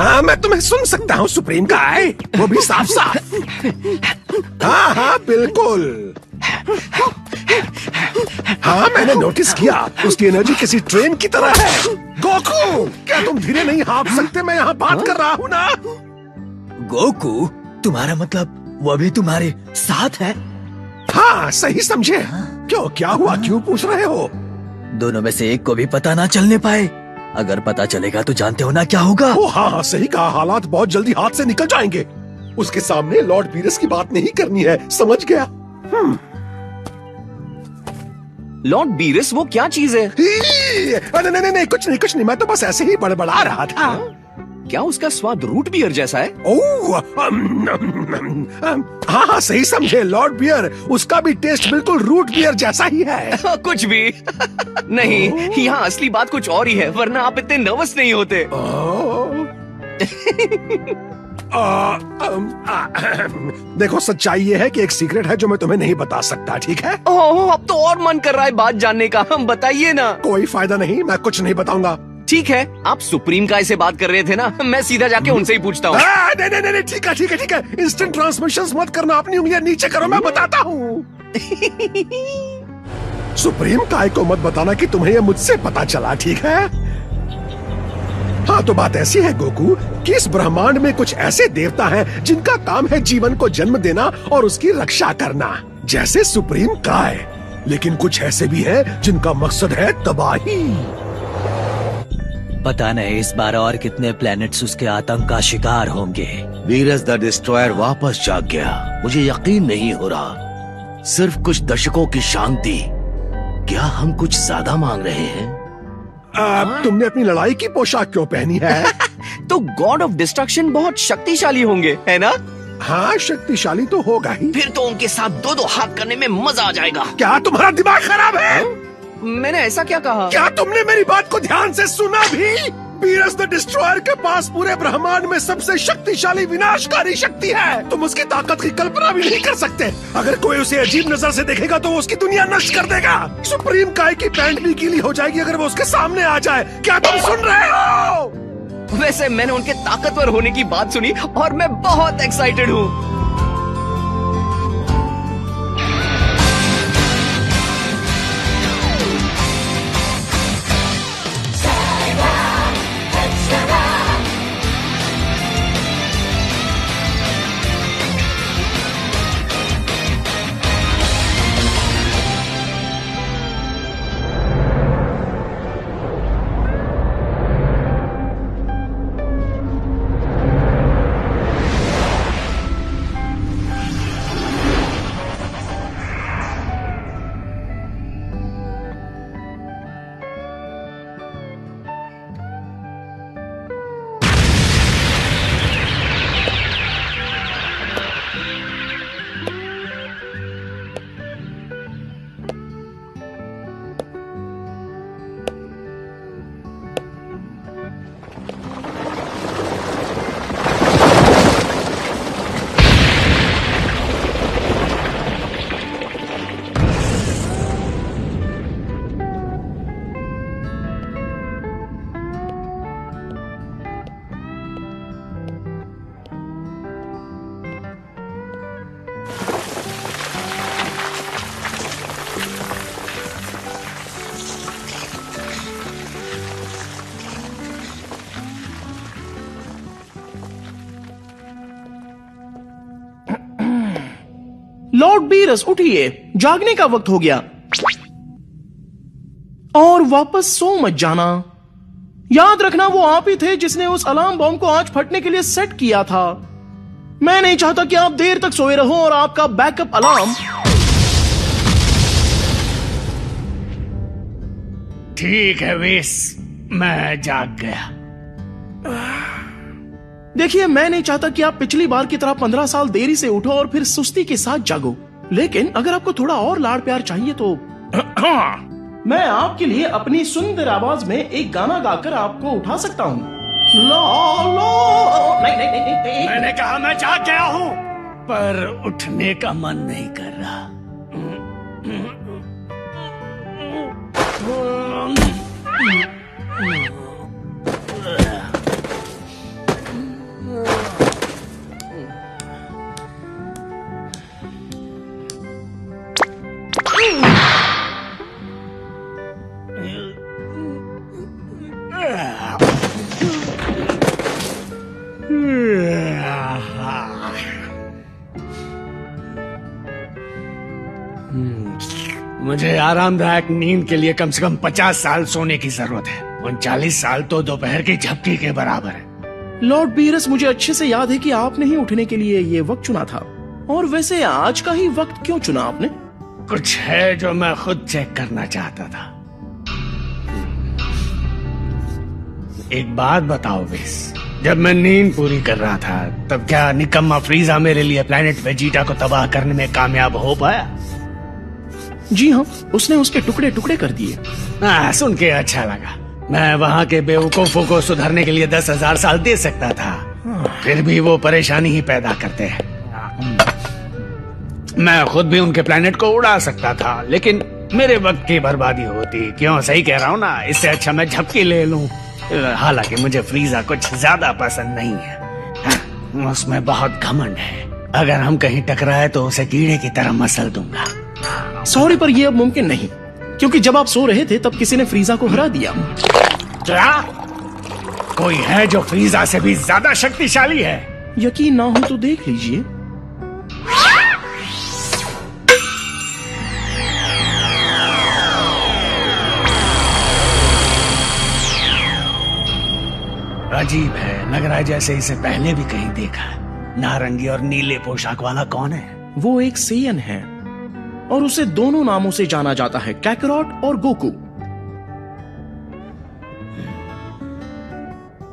हाँ, मैं तुम्हें सुन सकता हूँ सुप्रीम काय, वो भी साफ साफ। हाँ हाँ बिल्कुल। हाँ मैंने नोटिस किया, उसकी एनर्जी किसी ट्रेन की तरह है। गोकू, क्या तुम धीरे नहीं हाँफ सकते? मैं यहाँ बात कर रहा हूँ ना। गोकू, तुम्हारा मतलब वो भी तुम्हारे साथ है? हाँ सही समझे। क्यों, क्या हुआ, क्यों पूछ रहे हो? दोनों में से एक को भी पता ना चलने पाए। अगर पता चलेगा तो जानते हो ना क्या होगा। ओ हाँ सही कहा, हालात बहुत जल्दी हाथ से निकल जाएंगे। उसके सामने लॉर्ड बीरस की बात नहीं करनी है, समझ गया? लॉर्ड बीरस वो क्या चीज है? नहीं, कुछ नहीं, मैं तो बस ऐसे ही बड़बड़ा रहा था। क्या उसका स्वाद रूट बियर जैसा है? ओह, हाँ सही समझे लॉर्ड बियर, उसका भी टेस्ट बिल्कुल रूट बियर जैसा ही है। कुछ भी नहीं, यहाँ असली बात कुछ और ही है, वरना आप इतने नर्वस नहीं होते। देखो सच्चाई ये है कि एक सीक्रेट है जो मैं तुम्हें नहीं बता सकता, ठीक है? ओह, अब तो और मन कर रहा है बात जानने का, हम बताइए ना। कोई फायदा नहीं, मैं कुछ नहीं बताऊंगा। ठीक है, आप सुप्रीम काय से बात कर रहे थे ना, मैं सीधा जाके उनसे ही पूछता हूँ। नहीं, ठीक है। इंस्टेंट ट्रांसमिशंस मत करना, अपनी उंगलियां नीचे करो, मैं बताता हूँ। सुप्रीम काय को मत बताना कि तुम्हें ये मुझसे पता चला, ठीक है? हाँ तो बात ऐसी है गोकू कि इस ब्रह्मांड में कुछ ऐसे देवता हैं जिनका काम है जीवन को जन्म देना और उसकी रक्षा करना, जैसे सुप्रीम काय। लेकिन कुछ ऐसे भी हैं जिनका मकसद है तबाही। पता नहीं इस बार और कितने प्लैनेट्स उसके आतंक का शिकार होंगे। वीरस द डिस्ट्रॉयर वापस जाग गया। मुझे यकीन नहीं हो रहा। सिर्फ कुछ दशकों की शांति, क्या हम कुछ ज्यादा मांग रहे हैं? तुमने अपनी लड़ाई की पोशाक क्यों पहनी है? तो गॉड ऑफ डिस्ट्रक्शन बहुत शक्तिशाली होंगे, है ना? हाँ शक्तिशाली तो होगा ही। फिर तो उनके साथ दो हाथ करने में मजा आ जाएगा। क्या तुम्हारा दिमाग खराब है? मैंने ऐसा क्या कहा? क्या तुमने मेरी बात को ध्यान से सुना भी? वीरस द डिस्ट्रॉयर के पास पूरे ब्रह्मांड में सबसे शक्तिशाली विनाशकारी शक्ति है। तुम उसकी ताकत की कल्पना भी नहीं कर सकते। अगर कोई उसे अजीब नजर से देखेगा तो वो उसकी दुनिया नष्ट कर देगा। सुप्रीम काय की पैंट भी गीली हो जाएगी अगर वो उसके सामने आ जाए। क्या तुम सुन रहे हो? वैसे मैंने उनके ताकतवर होने की बात सुनी और मैं बहुत एक्साइटेड हूँ। लॉर्ड बीरस उठिए, जागने का वक्त हो गया और वापस सो मत जाना। याद रखना वो आप ही थे जिसने उस अलार्म बॉम्ब को आज फटने के लिए सेट किया था। मैं नहीं चाहता कि आप देर तक सोए रहो और आपका बैकअप अलार्म। ठीक है वेस, मैं जाग गया। देखिए, मैं नहीं चाहता कि आप पिछली बार की तरह 15 साल देरी से उठो और फिर सुस्ती के साथ जागो। लेकिन अगर आपको थोड़ा और लाड़ प्यार चाहिए तो मैं आपके लिए अपनी सुंदर आवाज में एक गाना गाकर आपको उठा सकता हूँ। नहीं। मैंने कहा मैं जाग गया हूँ, पर उठने का मन नहीं कर रहा। मुझे आरामदायक नींद के लिए कम से कम 50 साल सोने की जरूरत है। 39 साल तो दोपहर की झपकी के बराबर है। लॉर्ड बीरस, मुझे अच्छे से याद है कि आपने ही उठने के लिए ये वक्त चुना था। और वैसे आज का ही वक्त क्यों चुना आपने? कुछ है जो मैं खुद चेक करना चाहता था। एक बात बताओ बेस, जब मैं नींद पूरी कर रहा था तब क्या निकम्मा फ्रीजा मेरे लिए प्लेनेट वेजिटा को तबाह करने में कामयाब हो पाया? जी हाँ, उसने उसके टुकड़े टुकड़े कर दिए। सुन के अच्छा लगा। मैं वहाँ के बेवकूफों को सुधरने के लिए 10,000 साल दे सकता था, फिर भी वो परेशानी ही पैदा करते हैं। मैं खुद भी उनके प्लेनेट को उड़ा सकता था, लेकिन मेरे वक्त की बर्बादी होती। क्यों, सही कह रहा हूँ ना? इससे अच्छा मैं झपकी ले लूं। हालांकि मुझे फ्रीजा कुछ ज्यादा पसंद नहीं है। उसमें बहुत घमंड है। अगर हम कहीं टकराए तो उसे कीड़े की तरह मसल दूंगा। सॉरी, पर यह अब मुमकिन नहीं, क्योंकि जब आप सो रहे थे तब किसी ने फ्रीजा को हरा दिया। क्या कोई है जो फ्रीजा से भी ज्यादा शक्तिशाली है? यकीन ना हो तो देख लीजिए। अजीब है, लग रहा है जैसे इसे पहले भी कहीं देखा है। नारंगी और नीले पोशाक वाला कौन है? वो एक सेयन है और उसे दोनों नामों से जाना जाता है, कैकरॉट और गोकू।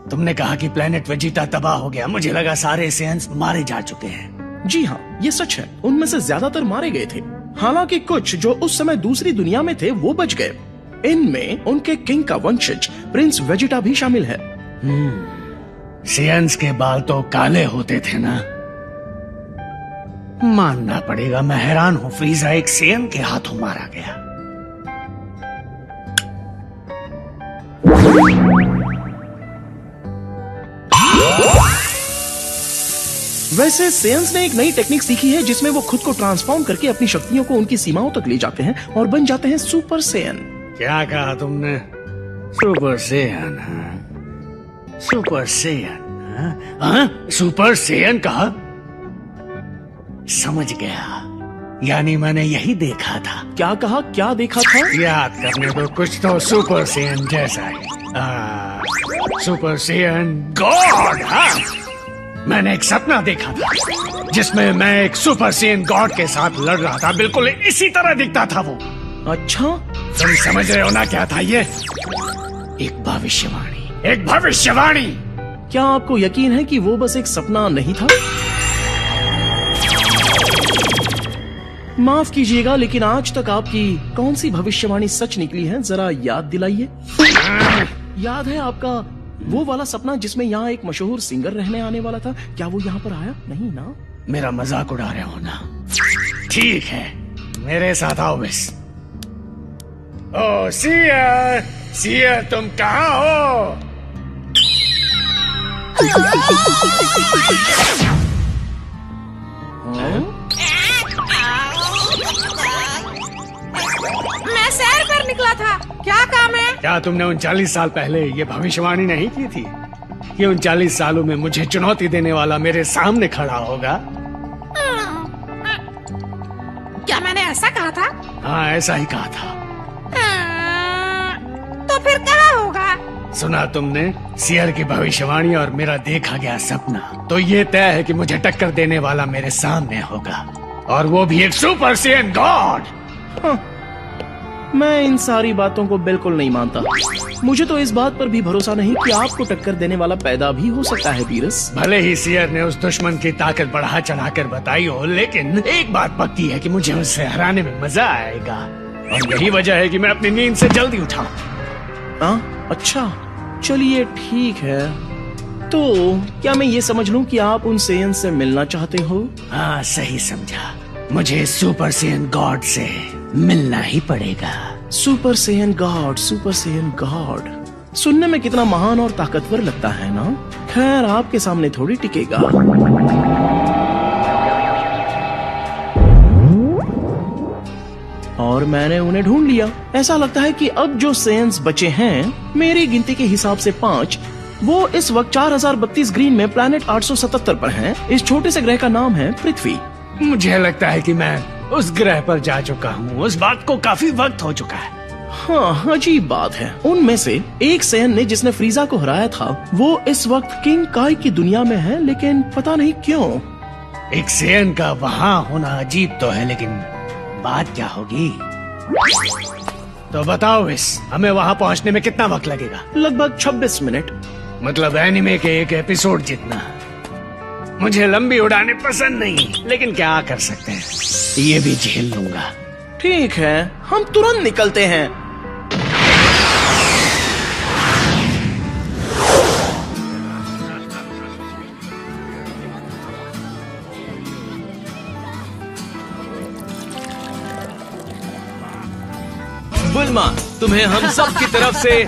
तुमने कहा कि प्लेनेट वेजिटा तबाह हो गया। मुझे लगा सारे सेयन्स मारे जा चुके हैं। जी हाँ, ये सच है। उनमें से ज्यादातर मारे गए थे। हालांकि कुछ जो उस समय दूसरी दुनिया में थे वो बच गए। इनमें उनके किंग का वंशज प्रिंस वेजिटा भी शामिल है। सेयन्स के बाल तो काले होते थे ना? मानना पड़ेगा, मैं हैरान हूं फ्रीजा एक सेयन के हाथों मारा गया। वैसे सेयन्स ने एक नई टेक्निक सीखी है जिसमें वो खुद को ट्रांसफॉर्म करके अपनी शक्तियों को उनकी सीमाओं तक ले जाते हैं और बन जाते हैं सुपर सेयन। क्या कहा तुमने? Super Saiyan? Super Saiyan? Super Saiyan कहा? समझ गया, यानी मैंने यही देखा था। क्या कहा? क्या देखा था? याद करने दो, कुछ तो सुपर सेयन जैसा है। Super Saiyan God. मैंने एक सपना देखा था जिसमें मैं एक सुपर सेयन गॉड के साथ लड़ रहा था। बिल्कुल इसी तरह दिखता था वो। अच्छा, तुम समझ रहे हो ना क्या था ये? एक भविष्यवाणी, एक भविष्यवाणी। क्या आपको यकीन है कि वो बस एक सपना नहीं था? माफ कीजिएगा, लेकिन आज तक आपकी कौन सी भविष्यवाणी सच निकली है, जरा याद दिलाइए। याद है आपका वो वाला सपना जिसमें यहाँ एक मशहूर सिंगर रहने आने वाला था? क्या वो यहाँ पर आया? नहीं ना? मेरा मजाक उड़ा रहे हो ना? ठीक है, मेरे साथ आओ बस। ओ सियर, सियर तुम कहाँ हो? मैं सैर पर निकला था। क्या काम है? क्या तुमने 39 साल पहले ये भविष्यवाणी नहीं की थी कि 39 सालों में मुझे चुनौती देने वाला मेरे सामने खड़ा होगा? क्या मैंने ऐसा कहा था? हाँ, ऐसा ही कहा था। तो फिर कहाँ होगा? सुना तुमने सियर की भविष्यवाणी और मेरा देखा गया सपना, तो ये तय है कि मुझे टक्कर देने वाला मेरे सामने होगा, और वो भी एक सुपर सेयन गॉड। मैं इन सारी बातों को बिल्कुल नहीं मानता। मुझे तो इस बात पर भी भरोसा नहीं कि आपको टक्कर देने वाला पैदा भी हो सकता है बीरस। भले ही सियर ने उस दुश्मन की ताकत बढ़ा चढ़ाकर बताई हो, लेकिन एक बात पक्की है कि मुझे उससे हराने में मजा आएगा, और यही वजह है कि मैं अपनी नींद से जल्दी उठा। अच्छा, चलिए ठीक है। तो क्या मैं ये समझ लूं कि आप उन सेयन से मिलना चाहते हो? हाँ, सही समझा। मुझे सुपर सेयन गॉड से मिलना ही पड़ेगा। Super Saiyan God, super Saiyan God सुनने में कितना महान और ताकतवर लगता है ना? खैर, आपके सामने थोड़ी टिकेगा। और मैंने उन्हें ढूंढ लिया। ऐसा लगता है कि अब जो सेयन्स बचे हैं, मेरी गिनती के हिसाब से 5, वो इस वक्त 4032 ग्रीन में प्लैनेट 877 पर हैं। इस छोटे से ग्रह का नाम है पृथ्वी। मुझे लगता है कि मैं उस ग्रह पर जा चुका हूँ। उस बात को काफी वक्त हो चुका है। हाँ, अजीब बात है। उनमें से एक सैयन ने जिसने फ्रीजा को हराया था, वो इस वक्त किंग काई की दुनिया में है, लेकिन पता नहीं क्यों। एक सेयन का वहाँ होना अजीब तो है, लेकिन बात क्या होगी? तो बताओ इस, हमें वहाँ पहुँचने में कितना वक्त लगेगा? लगभग 26 मिनट। मतलब एनिमे के एक एपिसोड जितना। मुझे लंबी उड़ानें पसंद नहीं, लेकिन क्या कर सकते हैं, ये भी झेल लूंगा। ठीक है, हम तुरंत निकलते हैं। बुल्मा, तुम्हें हम सब की तरफ से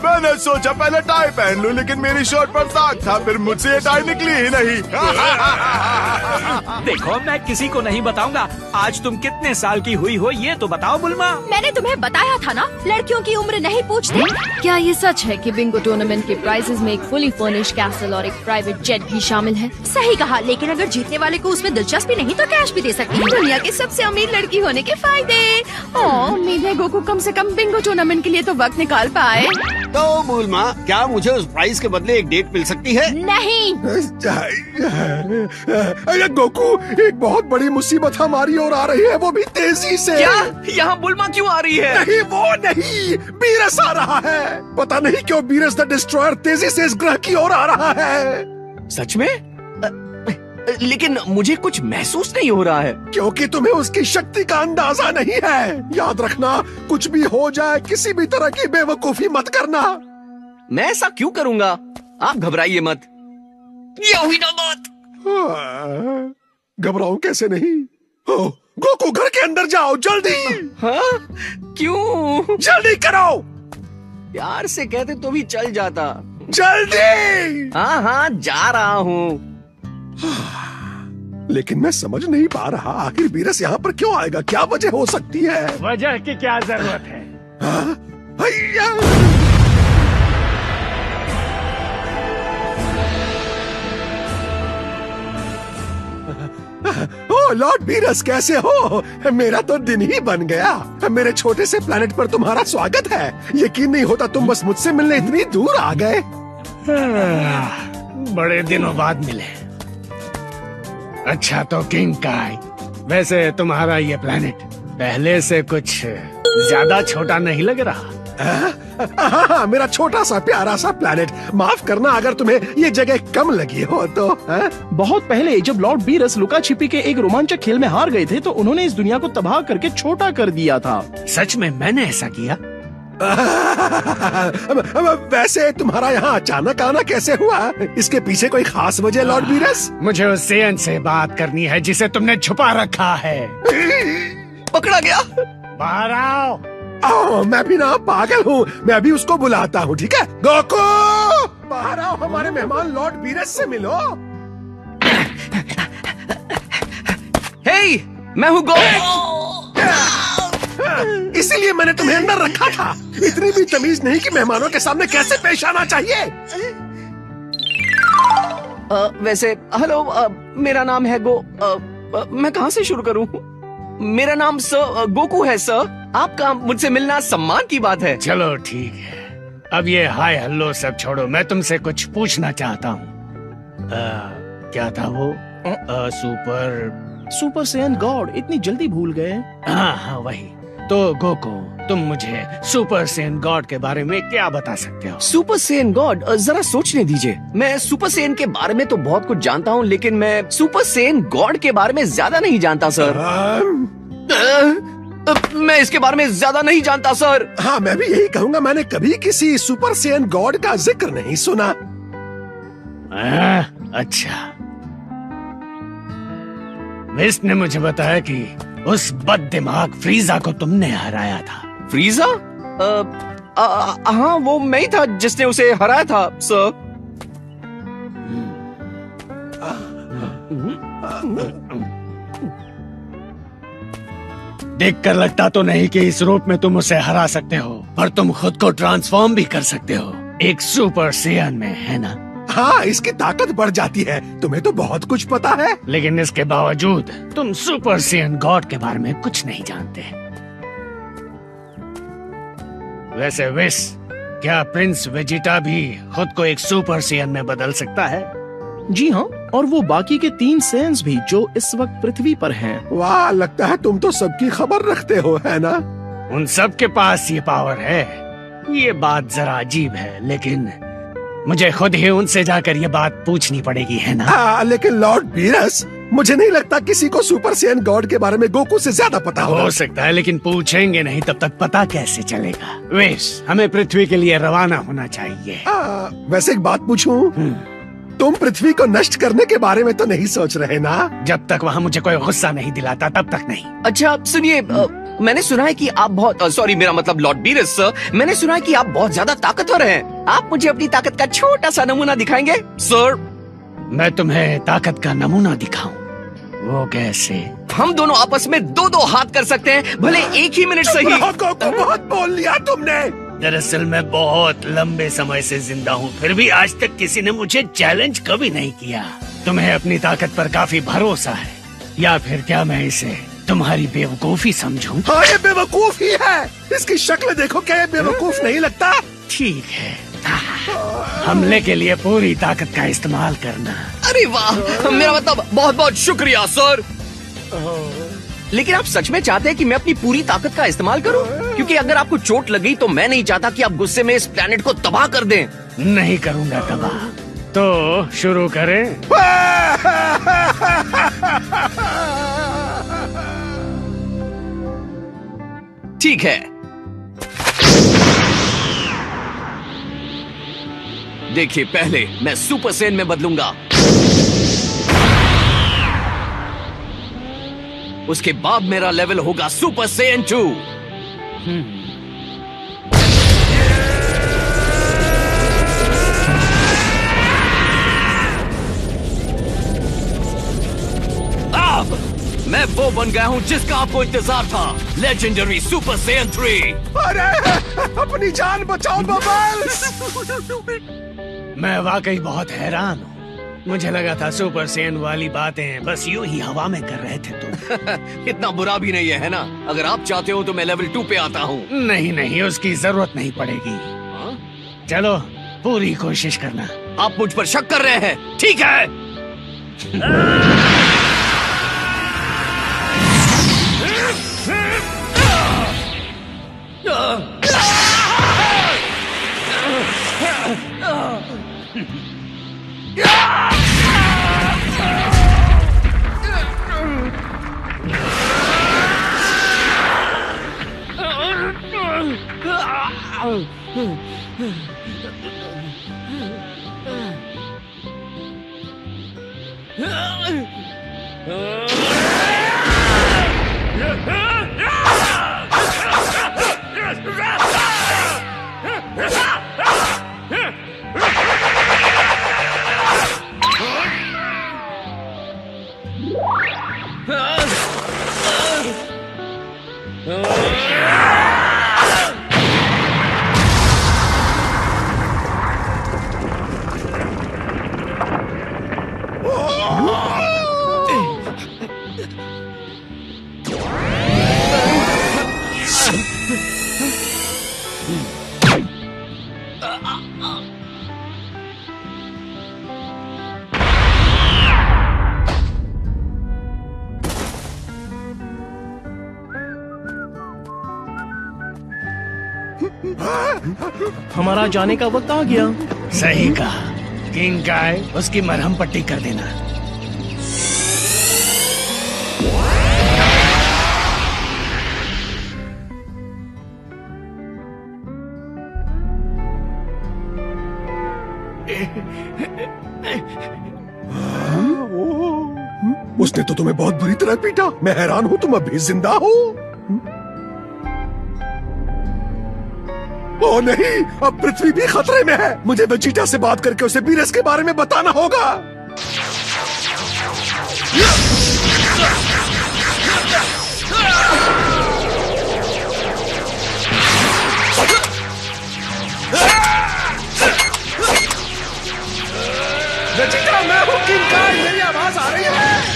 मैंने सोचा पहले टाई पहन लूं, लेकिन मेरी शर्ट पर दाग था, फिर मुझसे ये टाई निकली ही नहीं। देखो, मैं किसी को नहीं बताऊंगा। आज तुम कितने साल की हुई हो ये तो बताओ बुल्मा। मैंने तुम्हें बताया था ना, लड़कियों की उम्र नहीं पूछते। क्या ये सच है कि बिंगो टूर्नामेंट के प्राइजेस में एक फुली फर्निश्ड कैसल और एक प्राइवेट जेट भी शामिल है? सही कहा, लेकिन अगर जीतने वाले को उसमें दिलचस्पी नहीं तो कैश भी दे सकती है। दुनिया की सबसे अमीर लड़की होने के फायदे। उम्मीद है गोकू कम से कम बिंगो टूर्नामेंट के लिए तो वक्त निकाल पाए। तो बुल्मा, क्या मुझे उस प्राइज के बदले एक डेट मिल सकती है? नहीं। अरे गोकू, एक बहुत बड़ी मुसीबत हमारी ओर आ रही है, वो भी तेजी से। क्या? यहाँ बुल्मा क्यों आ रही है? नहीं, वो नहीं, बीरस आ रहा है। पता नहीं क्यों बीरस द डिस्ट्रॉयर तेजी से इस ग्रह की ओर आ रहा है। सच में? लेकिन मुझे कुछ महसूस नहीं हो रहा है। क्योंकि तुम्हें उसकी शक्ति का अंदाजा नहीं है। याद रखना, कुछ भी हो जाए, किसी भी तरह की बेवकूफी मत करना। मैं ऐसा क्यों करूंगा? आप घबराइए मत। ये हुई ना बात। घबराऊं कैसे नहीं? गोकू, घर के अंदर जाओ जल्दी। हाँ? क्यों? जल्दी करो। प्यार से कहते तो भी चल जाता। जल्दी। हाँ हाँ, जा रहा हूँ। लेकिन मैं समझ नहीं पा रहा, आखिर बीरस यहाँ पर क्यों आएगा? क्या वजह हो सकती है? वजह की क्या जरूरत है? ओ लॉर्ड बीरस, कैसे हो? मेरा तो दिन ही बन गया। मेरे छोटे से प्लेनेट पर तुम्हारा स्वागत है। यकीन नहीं होता तुम बस मुझसे मिलने इतनी दूर आ गए। बड़े दिनों बाद मिले। अच्छा तो किंग काई, वैसे तुम्हारा ये प्लेनेट पहले से कुछ ज्यादा छोटा नहीं लग रहा? हाँ, मेरा छोटा सा प्यारा सा प्लेनेट। माफ करना अगर तुम्हें ये जगह कम लगी हो तो। बहुत पहले जब लॉर्ड बीरस लुका छिपी के एक रोमांचक खेल में हार गए थे, तो उन्होंने इस दुनिया को तबाह करके छोटा कर दिया था। सच में मैंने ऐसा किया? वैसे तुम्हारा यहाँ अचानक आना कैसे हुआ? इसके पीछे कोई खास वजह लॉर्ड बीरस? मुझे उस सेयन से बात करनी है जिसे तुमने छुपा रखा है। पकड़ा गया। बाहर आओ। मैं भी ना पागल हूँ, मैं भी उसको बुलाता हूँ। ठीक है गोकू, बाहर आओ, हमारे मेहमान लॉर्ड बीरस से मिलो। हे, मैं हूँ गोकू। इसीलिए मैंने तुम्हें अंदर रखा था। इतनी भी तमीज नहीं कि मेहमानों के सामने कैसे पेश आना चाहिए। वैसे हेलो, मेरा नाम है मैं कहाँ से शुरू करूँ? मेरा नाम सर गोकू है सर। आपका मुझसे मिलना सम्मान की बात है। चलो ठीक है, अब ये हाय हल्लो सब छोड़ो, मैं तुमसे कुछ पूछना चाहता हूँ। क्या था वो? सुपर सैयन गॉड, इतनी जल्दी भूल गए? हाँ, वही। तो गोकू, तुम मुझे सुपर सैयन गॉड के बारे में क्या बता सकते हो? सुपर सैयन गॉड, जरा सोचने दीजिए। मैं सुपर सैयन के बारे में तो बहुत कुछ जानता हूँ, लेकिन मैं सुपर सैयन गॉड के बारे में ज्यादा नहीं जानता सर। मैं इसके बारे में ज्यादा नहीं जानता सर। हाँ, मैं भी यही कहूँगा, मैंने कभी किसी सुपर सैयन गॉड का जिक्र नहीं सुना। अच्छा, वेस्ट ने मुझे बताया कि उस बद दिमाग फ्रीजा को तुमने हराया था। फ्रीजा? हाँ, वो मैं ही था जिसने उसे हराया था सर। देखकर लगता तो नहीं कि इस रूप में तुम उसे हरा सकते हो, पर तुम खुद को ट्रांसफॉर्म भी कर सकते हो एक सुपर सेयन में, है ना? हाँ, इसकी ताकत बढ़ जाती है। तुम्हें तो बहुत कुछ पता है। लेकिन इसके बावजूद तुम सुपर सेयन गॉड के बारे में कुछ नहीं जानते। वैसे विस, क्या प्रिंस वेजिटा भी खुद को एक सुपर सेयन में बदल सकता है? जी हाँ, और वो बाकी के 3 सेयन्स भी जो इस वक्त पृथ्वी पर हैं। वाह, लगता है तुम तो सबकी खबर रखते हो, है ना? उन सब के पास ये पावर है। ये बात जरा अजीब है, लेकिन मुझे खुद ही उनसे जाकर ये बात पूछनी पड़ेगी, है ना? हाँ, लेकिन लॉर्ड बीरस, मुझे नहीं लगता किसी को सुपर सेयन गॉड के बारे में गोकू से ज्यादा पता होगा। हो सकता है, लेकिन पूछेंगे नहीं तब तक पता कैसे चलेगा? वेश, हमें पृथ्वी के लिए रवाना होना चाहिए। वैसे एक बात पूछूं? तुम पृथ्वी को नष्ट करने के बारे में तो नहीं सोच रहे ना? जब तक वहाँ मुझे कोई गुस्सा नहीं दिलाता तब तक नहीं। अच्छा सुनिए, मैंने सुना है कि आप बहुत सॉरी, मेरा मतलब लॉर्ड बीरस सर, मैंने सुना है कि आप बहुत ज्यादा ताकतवर हैं। आप मुझे अपनी ताकत का छोटा सा नमूना दिखाएंगे सर? मैं तुम्हें ताकत का नमूना दिखाऊं? वो कैसे? हम दोनों आपस में 2-2 हाथ कर सकते हैं, भले एक ही मिनट सही। बहुत बोल लिया तुमने। दरअसल मैं बहुत लंबे समय से जिंदा हूँ, फिर भी आज तक किसी ने मुझे चैलेंज कभी नहीं किया। तुम्हें अपनी ताकत पर काफी भरोसा है, या फिर क्या मैं इसे तुम्हारी बेवकूफी समझूं? हाँ, ये बेवकूफ ही है। इसकी शक्ल देखो, क्या ये बेवकूफ नहीं लगता? ठीक है, हमले के लिए पूरी ताकत का इस्तेमाल करना। अरे वाह, मेरा मतलब बहुत बहुत शुक्रिया सर। लेकिन आप सच में चाहते हैं कि मैं अपनी पूरी ताकत का इस्तेमाल करूं? क्योंकि अगर आपको चोट लगी तो मैं नहीं चाहता कि आप गुस्से में इस प्लेनेट को तबाह कर दें। नहीं करूंगा तबाह। तो शुरू करें? ठीक है, देखिए, पहले मैं सुपर सेन में बदलूंगा, उसके बाद मेरा लेवल होगा सुपर सेयन 2। अब मैं वो बन गया हूँ जिसका आपको इंतजार था, लेजेंडरी सुपर सेयन 3। अरे, अपनी जान बचाओ बबल्स। मैं वाकई बहुत हैरान हूँ। मुझे लगा था सुपर सेयन वाली बातें बस यूं ही हवा में कर रहे थे तुम। इतना बुरा भी नहीं है ना? अगर आप चाहते हो तो मैं लेवल 2 पे आता हूँ। नहीं नहीं, उसकी जरूरत नहीं पड़ेगी। चलो, पूरी कोशिश करना। आप मुझ पर शक कर रहे हैं? ठीक है। हमारा जाने का वक्त आ गया। सही कहा। किंग काय, उसकी मरहम पट्टी कर देना। उसने तो तुम्हें बहुत बुरी तरह पीटा। मैं हैरान हूँ तुम अभी जिंदा हो। ओ नहीं, अब पृथ्वी भी खतरे में है। मुझे वेजिटा से बात करके उसे बीरस के बारे में बताना होगा। वेजिटा, मैं हूँ किंग काई, मेरी आवाज आ रही है?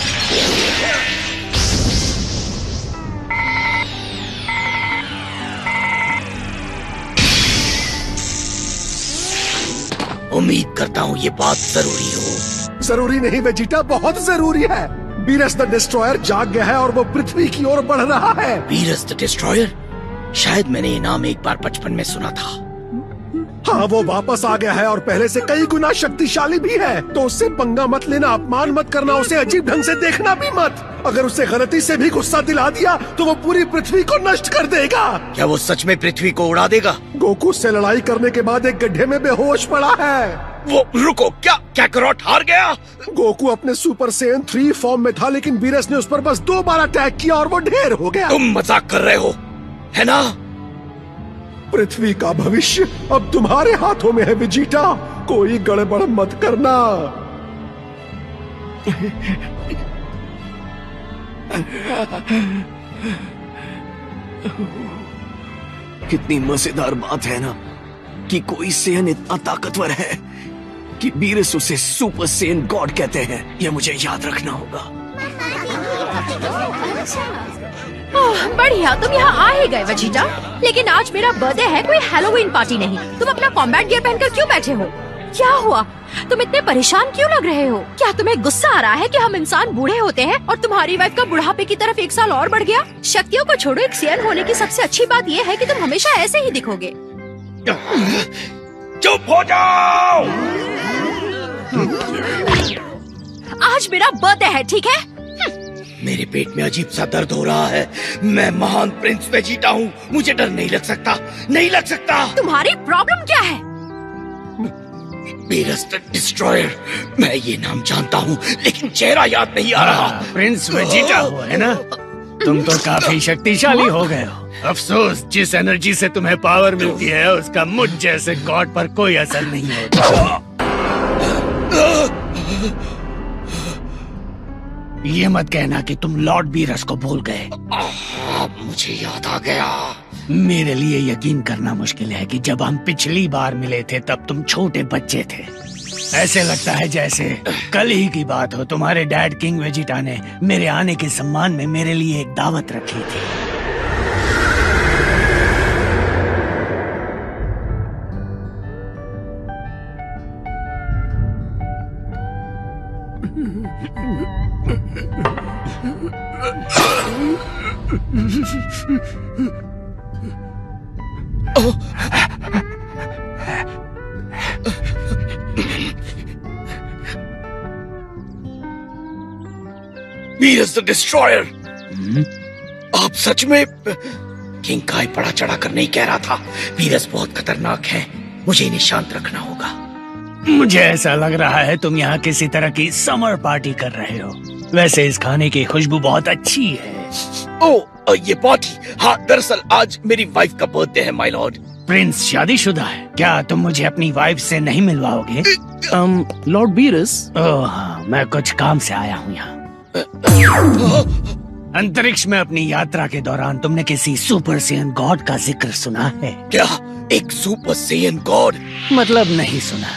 उम्मीद करता हूँ ये बात जरूरी हो। जरूरी नहीं वेजिटा, बहुत जरूरी है। बीरस द डिस्ट्रॉयर जाग गया है और वो पृथ्वी की ओर बढ़ रहा है। Beerus the destroyer? शायद मैंने ये नाम एक बार बचपन में सुना था। हाँ, वो वापस आ गया है और पहले से कई गुना शक्तिशाली भी है। तो उससे पंगा मत लेना, अपमान मत करना, उसे अजीब ढंग से देखना भी मत। अगर उसे गलती से भी गुस्सा दिला दिया तो वो पूरी पृथ्वी को नष्ट कर देगा। क्या वो सच में पृथ्वी को उड़ा देगा? गोकू से लड़ाई करने के बाद एक गड्ढे में बेहोश पड़ा है। वो रुको, क्या कैकरॉट हार गया? गोकू अपने सुपर सेयन 3 फॉर्म में था, लेकिन बीरस ने उस पर बस 2 बार अटैक किया और वो ढेर हो गया। तुम मजाक कर रहे हो, है ना? पृथ्वी का भविष्य अब तुम्हारे हाथों में है वेजिटा। कोई गड़बड़ मत करना। कितनी मजेदार बात है ना कि कोई सेयन इतना ताकतवर है कि बीरस उसे सुपर सेयन गॉड कहते हैं। यह मुझे याद रखना होगा। ओह, बढ़िया, तुम यहाँ आ ही गए वेजिटा। लेकिन आज मेरा बर्थडे है, कोई हैलोवीन पार्टी नहीं। तुम अपना कॉम्बैट गियर पहनकर क्यों बैठे हो? क्या हुआ? तुम इतने परेशान क्यों लग रहे हो? क्या तुम्हें गुस्सा आ रहा है कि हम इंसान बूढ़े होते हैं और तुम्हारी वाइफ का बुढ़ापे की तरफ 1 साल और बढ़ गया? शक्तियों को छोड़ो, एक सेयन होने की सबसे अच्छी बात यह है कि तुम हमेशा ऐसे ही दिखोगे। चुप हो जाओ। आज मेरा बर्थडे है, ठीक है? मेरे पेट में अजीब सा दर्द हो रहा है। मैं महान प्रिंस वेजिटा हूँ, मुझे डर नहीं लग सकता, नहीं लग सकता। तुम्हारी प्रॉब्लम क्या है? बीरस द डिस्ट्रॉयर, मैं ये नाम जानता हूँ लेकिन चेहरा याद नहीं आ रहा। प्रिंस वेजिटा हो, है ना? तुम तो काफी शक्तिशाली हो गए हो। अफसोस, जिस एनर्जी से तुम्हें पावर मिलती है उसका मुझ जैसे गॉड पर कोई असर नहीं होता। ये मत कहना कि तुम लॉर्ड बीरस को भूल गए। अब मुझे याद आ गया। मेरे लिए यकीन करना मुश्किल है कि जब हम पिछली बार मिले थे तब तुम छोटे बच्चे थे। ऐसे लगता है जैसे कल ही की बात हो। तुम्हारे डैड किंग वेजिटा ने मेरे आने के सम्मान में मेरे लिए एक दावत रखी थी। बीरस द डिस्ट्रॉयर, आप सच में? किंग काई बड़ा चढ़ा कर नहीं कह रहा था। बीरस बहुत खतरनाक है, मुझे इन्हें शांत रखना होगा। मुझे ऐसा लग रहा है तुम यहाँ किसी तरह की समर पार्टी कर रहे हो। वैसे इस खाने की खुशबू बहुत अच्छी है। ओह, ये पार्टी? हाँ, दरअसल आज मेरी वाइफ का बर्थडे है माय लॉर्ड। प्रिंस शादीशुदा है क्या? तुम मुझे अपनी वाइफ से नहीं मिलवाओगे? लॉर्ड बीरस, ओह हाँ, मैं कुछ काम से आया हूँ यहाँ। अंतरिक्ष में अपनी यात्रा के दौरान तुमने किसी सुपर सेयन गॉड का जिक्र सुना है क्या? एक सुपर सेयन गॉड? मतलब नहीं सुना।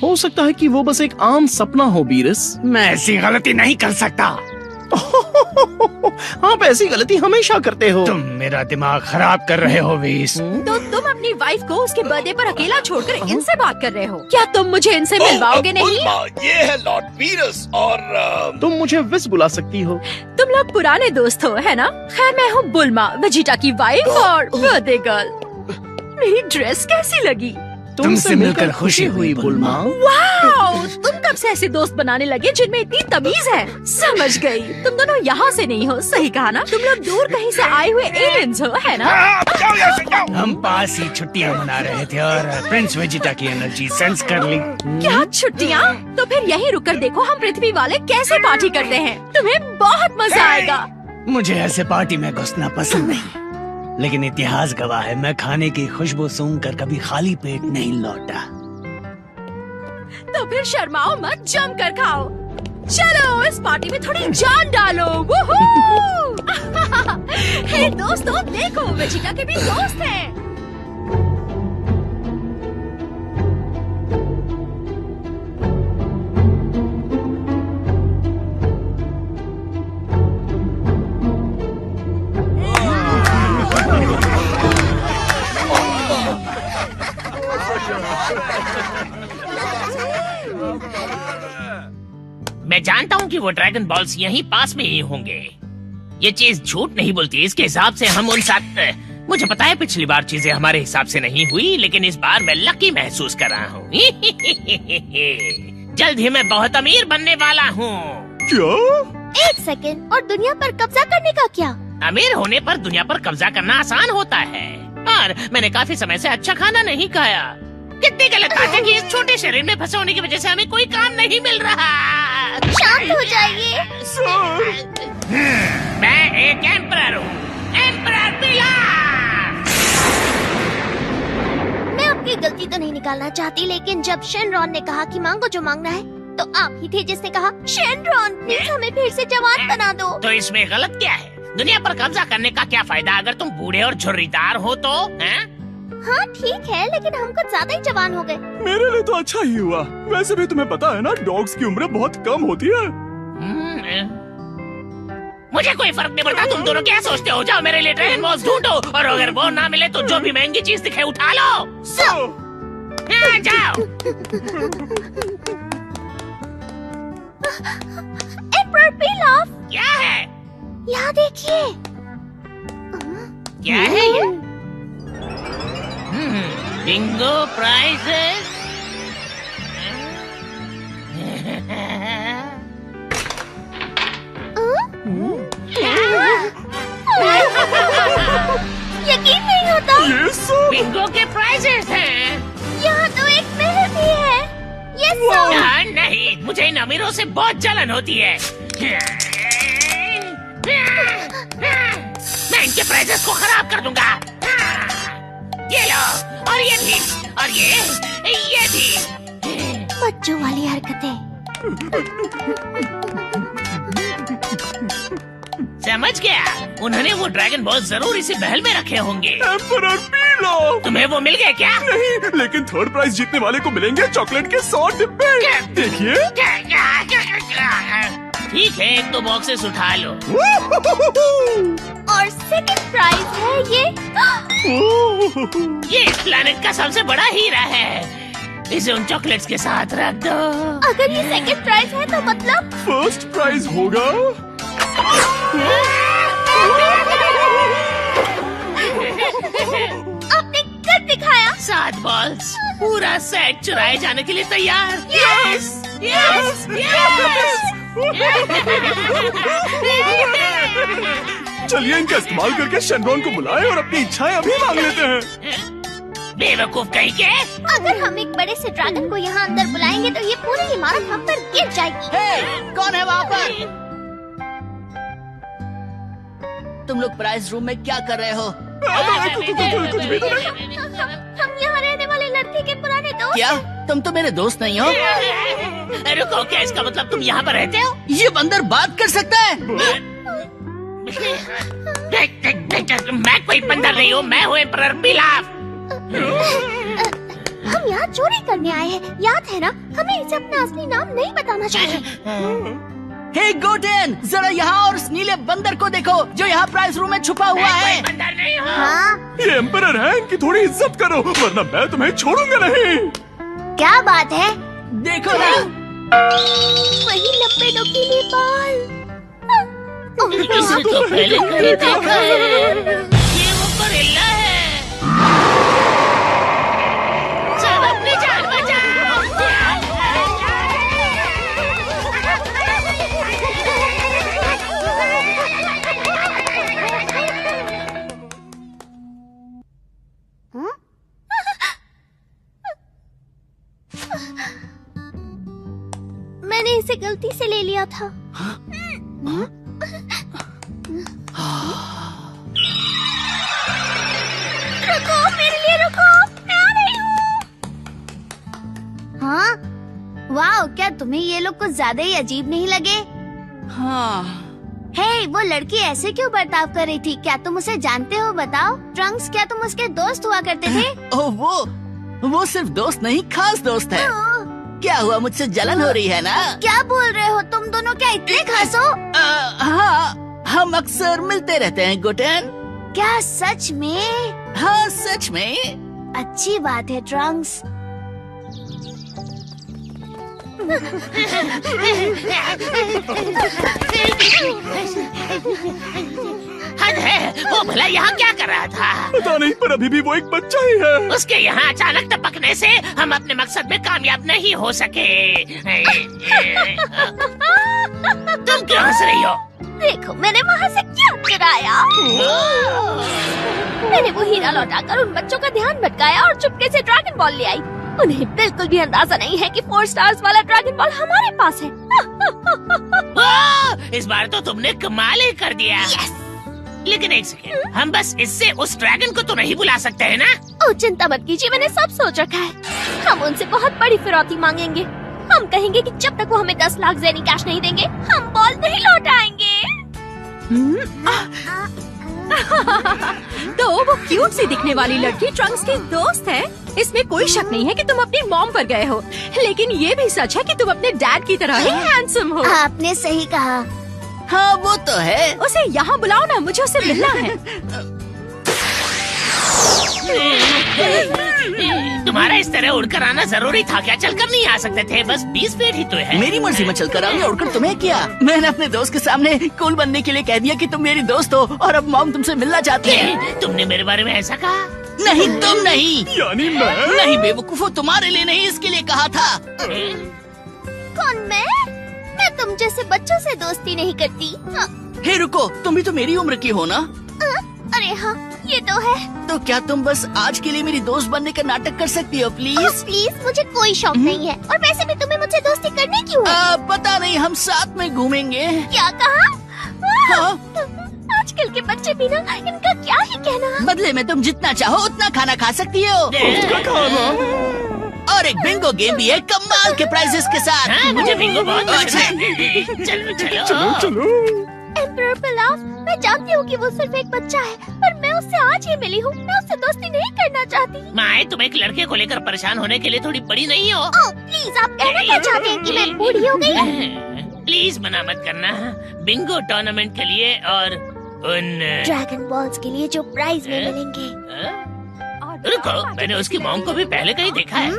हो सकता है कि वो बस एक आम सपना हो बीरस। मैं ऐसी गलती नहीं कर सकता। आप ऐसी गलती हमेशा करते हो। तुम मेरा दिमाग खराब कर रहे हो वीस। तो तुम अपनी वाइफ को उसके बर्थडे पर अकेला छोड़कर इनसे बात कर रहे हो? क्या तुम मुझे इनसे मिलवाओगे नहीं? ये है लॉर्ड बीरस और तुम मुझे विस बुला सकती हो। तुम लोग पुराने दोस्त हो, है ना? खैर, मैं हूँ बुल्मा, वेजिटा की वाइफ और बर्थडे गर्ल। मेरी ड्रेस कैसी लगी? तुमसे मिलकर खुशी हुई बुलमा। वाओ, तुम कब से ऐसे दोस्त बनाने लगे जिनमें इतनी तमीज है? समझ गई, तुम दोनों यहाँ से नहीं हो। सही कहा ना, तुम लोग दूर कहीं से आए हुए एलियंस हो, है ना? हम पास ही छुट्टियां मना रहे थे और प्रिंस वेजिटा की एनर्जी सेंस कर ली। क्या छुट्टियाँ? तो फिर यहीं रुककर देखो हम पृथ्वी वाले कैसे पार्टी करते हैं। तुम्हें बहुत मजा आएगा। मुझे ऐसे पार्टी में घुसना पसंद नहीं, लेकिन इतिहास गवाह है मैं खाने की खुशबू सूंघकर कभी खाली पेट नहीं लौटा। तो फिर शर्माओ मत, जम कर खाओ। चलो इस पार्टी में थोड़ी जान डालो। वूहू! हे दोस्तों, देखो वेजिटा के भी दोस्त हैं। मैं जानता हूँ कि वो ड्रैगन बॉल्स यहीं पास में ही होंगे। ये चीज झूठ नहीं बोलती। इसके हिसाब से हम उन साथ, मुझे पता है पिछली बार चीजें हमारे हिसाब से नहीं हुई, लेकिन इस बार मैं लकी महसूस कर रहा हूँ। जल्द ही मैं बहुत अमीर बनने वाला हूँ। क्या? एक सेकंड, और दुनिया पर कब्जा करने का क्या? अमीर होने पर दुनिया पर कब्जा करना आसान होता है। और मैंने काफी समय से अच्छा खाना नहीं खाया। कितनी गलत बात है कि इस छोटे शरीर में फंसे होने की वजह से हमें कोई काम नहीं मिल रहा। शांत हो जाइए। मैं एक एम्परर हूँ, एम्परर पिलाफ। मैं अपनी गलती तो नहीं निकालना चाहती, लेकिन जब शेनरॉन ने कहा कि मांगो जो मांगना है, तो आप ही थे जिसने कहा शेनरॉन प्लीज हमें फिर से जवान बना दो। तो इसमें गलत क्या है? दुनिया पर कब्जा करने का क्या फायदा अगर तुम बूढ़े और झुर्रीदार हो तो? हाँ ठीक है, लेकिन हम कुछ ज्यादा ही जवान हो गए। मेरे लिए तो अच्छा ही हुआ। वैसे भी तुम्हें पता है ना, डॉग्स की उम्र बहुत कम होती है। मुझे कोई फर्क नहीं पड़ता तुम दोनों क्या सोचते हो। जाओ मेरे लिए ड्रैगन बॉल्स ढूंढो, और अगर वो ना मिले तो जो भी महंगी चीज दिखे उठा लो। जाओ। एम्परर पिलाफ, क्या है? यहाँ देखिए। क्या है ये? Bingo prizes. यकीन नहीं होता। बिंगो के प्राइजेस हैं। यहाँ तो एक महल भी है। ये सब नहीं, मुझे इन अमीरों से बहुत जलन होती है। मैं इनके प्राइजेस को खराब कर दूंगा। ये लो, और ये भी, और ये भी। बच्चों वाली हरकतें। समझ गया, उन्होंने वो ड्रैगन बॉल जरूर इसी महल में रखे होंगे। Emperor pilaf. तुम्हें वो मिल गए क्या? नहीं, लेकिन थर्ड प्राइज जीतने वाले को मिलेंगे चॉकलेट के 100 डिब्बे। देखिए। ठीक है, एक दो बॉक्सेस उठा लो। और सेकंड प्राइज है ये इस प्लैनेट का सबसे बड़ा हीरा है। इसे उन चॉकलेट्स के साथ रख दो। अगर ये सेकंड प्राइज है तो मतलब फर्स्ट प्राइज होगा। आपने कर दिखाया। 7 बॉल्स, पूरा सेट चुराए जाने के लिए तैयार। Yes, yes, yes. चलिए इनका इस्तेमाल करके शेनरॉन को बुलाएं और अपनी इच्छाएं अभी मांग लेते हैं। बेवकूफ कहीं के। अगर हम एक बड़े से ड्रैगन को यहाँ अंदर बुलाएंगे तो ये पूरी इमारत हम पर गिर जाएगी। कौन है वहाँ पर? तुम लोग प्राइज रूम में क्या कर रहे हो? कुछ भी तो नहीं। हम यहाँ रहने वाले लड़के के पुराने दोस्त। क्या तुम तो मेरे दोस्त नहीं हो? रुको, क्या इसका मतलब तुम यहाँ पर रहते हो? ये बंदर बात कर सकता है? मैं कोई बंदर नहीं हूँ, मैं हूँ एम्परर पिलाफ। हम यहाँ चोरी करने आए हैं, याद है ना? हमें इसे अपना असली नाम नहीं बताना चाहिए। हे गोटेन, जरा यहाँ और उस नीले बंदर को देखो जो यहाँ प्राइज रूम में छुपा हुआ है। बंदर नहीं हूँ। हाँ? ये एम्परर है, इनकी थोड़ी इज्जत करो वरना मैं तुम्हें छोड़ूंगा नहीं। क्या बात है? देखो ना, वही लपे नुकीले बाल। इसे तो पहले कहीं देखा है। ये वो गोरिल्ला है। चलो गलती से ले लिया था। रुको, मेरे लिए रुको, मैं आ रही हूँ। हाँ, वाह, क्या तुम्हें ये लोग कुछ ज्यादा ही अजीब नहीं लगे? हाँ। हे, वो लड़की ऐसे क्यों बर्ताव कर रही थी? क्या तुम उसे जानते हो? बताओ। ट्रंक्स, क्या तुम उसके दोस्त हुआ करते थे? ओह, वो सिर्फ दोस्त नहीं, खास दोस्त है। क्या हुआ, मुझसे जलन हो रही है ना? क्या बोल रहे हो तुम दोनों? क्या इतने खास हो? हाँ, हम अक्सर मिलते रहते हैं गुटेन। क्या सच में? हाँ, सच में। अच्छी बात है ट्रंक्स। हद है, वो भला यहाँ क्या कर रहा था? पता नहीं, पर अभी भी वो एक बच्चा ही है। उसके यहाँ अचानक टपकने से हम अपने मकसद में कामयाब नहीं हो सके। तुम क्यों हंस रही हो? देखो, मैंने वहाँ से क्या चुराया। मैंने वो हीरा लौटाकर उन बच्चों का ध्यान भटकाया और चुपके से ड्रैगन बॉल ले आई। उन्हें बिल्कुल भी अंदाजा नहीं है कि 4 स्टार्स वाला ड्रैगन बॉल हमारे पास है। इस बार तो तुमने कमाल ही कर दिया। लेकिन एक सेकेंड, हम बस इससे उस ड्रैगन को तो नहीं बुला सकते हैं ना? ओह, चिंता मत कीजिए, मैंने सब सोच रखा है। हम उनसे बहुत बड़ी फिरौती मांगेंगे। हम कहेंगे कि जब तक वो हमें 10 लाख ज़ेनी कैश नहीं देंगे, हम बॉल नहीं लौटाएंगे। तो वो क्यूट सी दिखने वाली लड़की ट्रंक्स की दोस्त है। इसमें कोई शक नहीं है कि तुम अपनी मॉम पर गए हो, लेकिन ये भी सच है कि तुम अपने डैड की तरह ही हैंडसम हो। आपने सही कहा। हाँ, वो तो है। उसे यहाँ बुलाओ ना, मुझे उसे मिलना है। तुम्हारा इस तरह उड़कर आना जरूरी था क्या? चलकर नहीं आ सकते थे? बस 20 फीट ही तो है। मेरी मर्जी में चलकर आओ या उड़कर तुम्हें क्या? मैंने अपने दोस्त के सामने कूल बनने के लिए कह दिया कि तुम मेरी दोस्त हो और अब मॉम तुमसे मिलना चाहती है। तुमने मेरे बारे में ऐसा कहा? नहीं, तुम नहीं। यानी मैं? नहीं बेवकूफो, तुम्हारे लिए नहीं, इसके लिए कहा था। कौन मैं? मैं तुम जैसे बच्चों से दोस्ती नहीं करती। हाँ। हे रुको, तुम भी तो मेरी उम्र की हो ना? अरे हाँ, ये तो है। तो क्या तुम बस आज के लिए मेरी दोस्त बनने का नाटक कर सकती हो प्लीज? प्लीज, मुझे कोई शौक नहीं है। और वैसे भी तुम्हें मुझसे दोस्ती करने क्यों है? पता नहीं, हम साथ में घूमेंगे। क्या कहा? हाँ? आजकल के बच्चे भी ना, इनका क्या ही कहना। बदले में तुम जितना चाहो उतना खाना खा सकती हो। और एक बिंगो गेम भी है कमाल के प्राइजेस के साथ। हाँ, मुझे बिंगो बहुत पसंद है। चलो चलो चलो चलो। एम्परर पिलाफ, मैं जानती हूँ कि वो सिर्फ एक बच्चा है, पर मैं उससे आज ही मिली हूँ। मैं उससे दोस्ती नहीं करना चाहती। माए, तुम एक लड़के को लेकर परेशान होने के लिए थोड़ी बड़ी नहीं हो? ओह प्लीज, आप कहना क्या चाहते हैं कि मैं बूढ़ी हो गई? प्लीज मना मत करना। बिंगो टूर्नामेंट के लिए और उन ड्रैगन बॉल्स के लिए जो प्राइज में मिलेंगे। रुको, मैंने उसकी मॉम को भी पहले कहीं देखा है।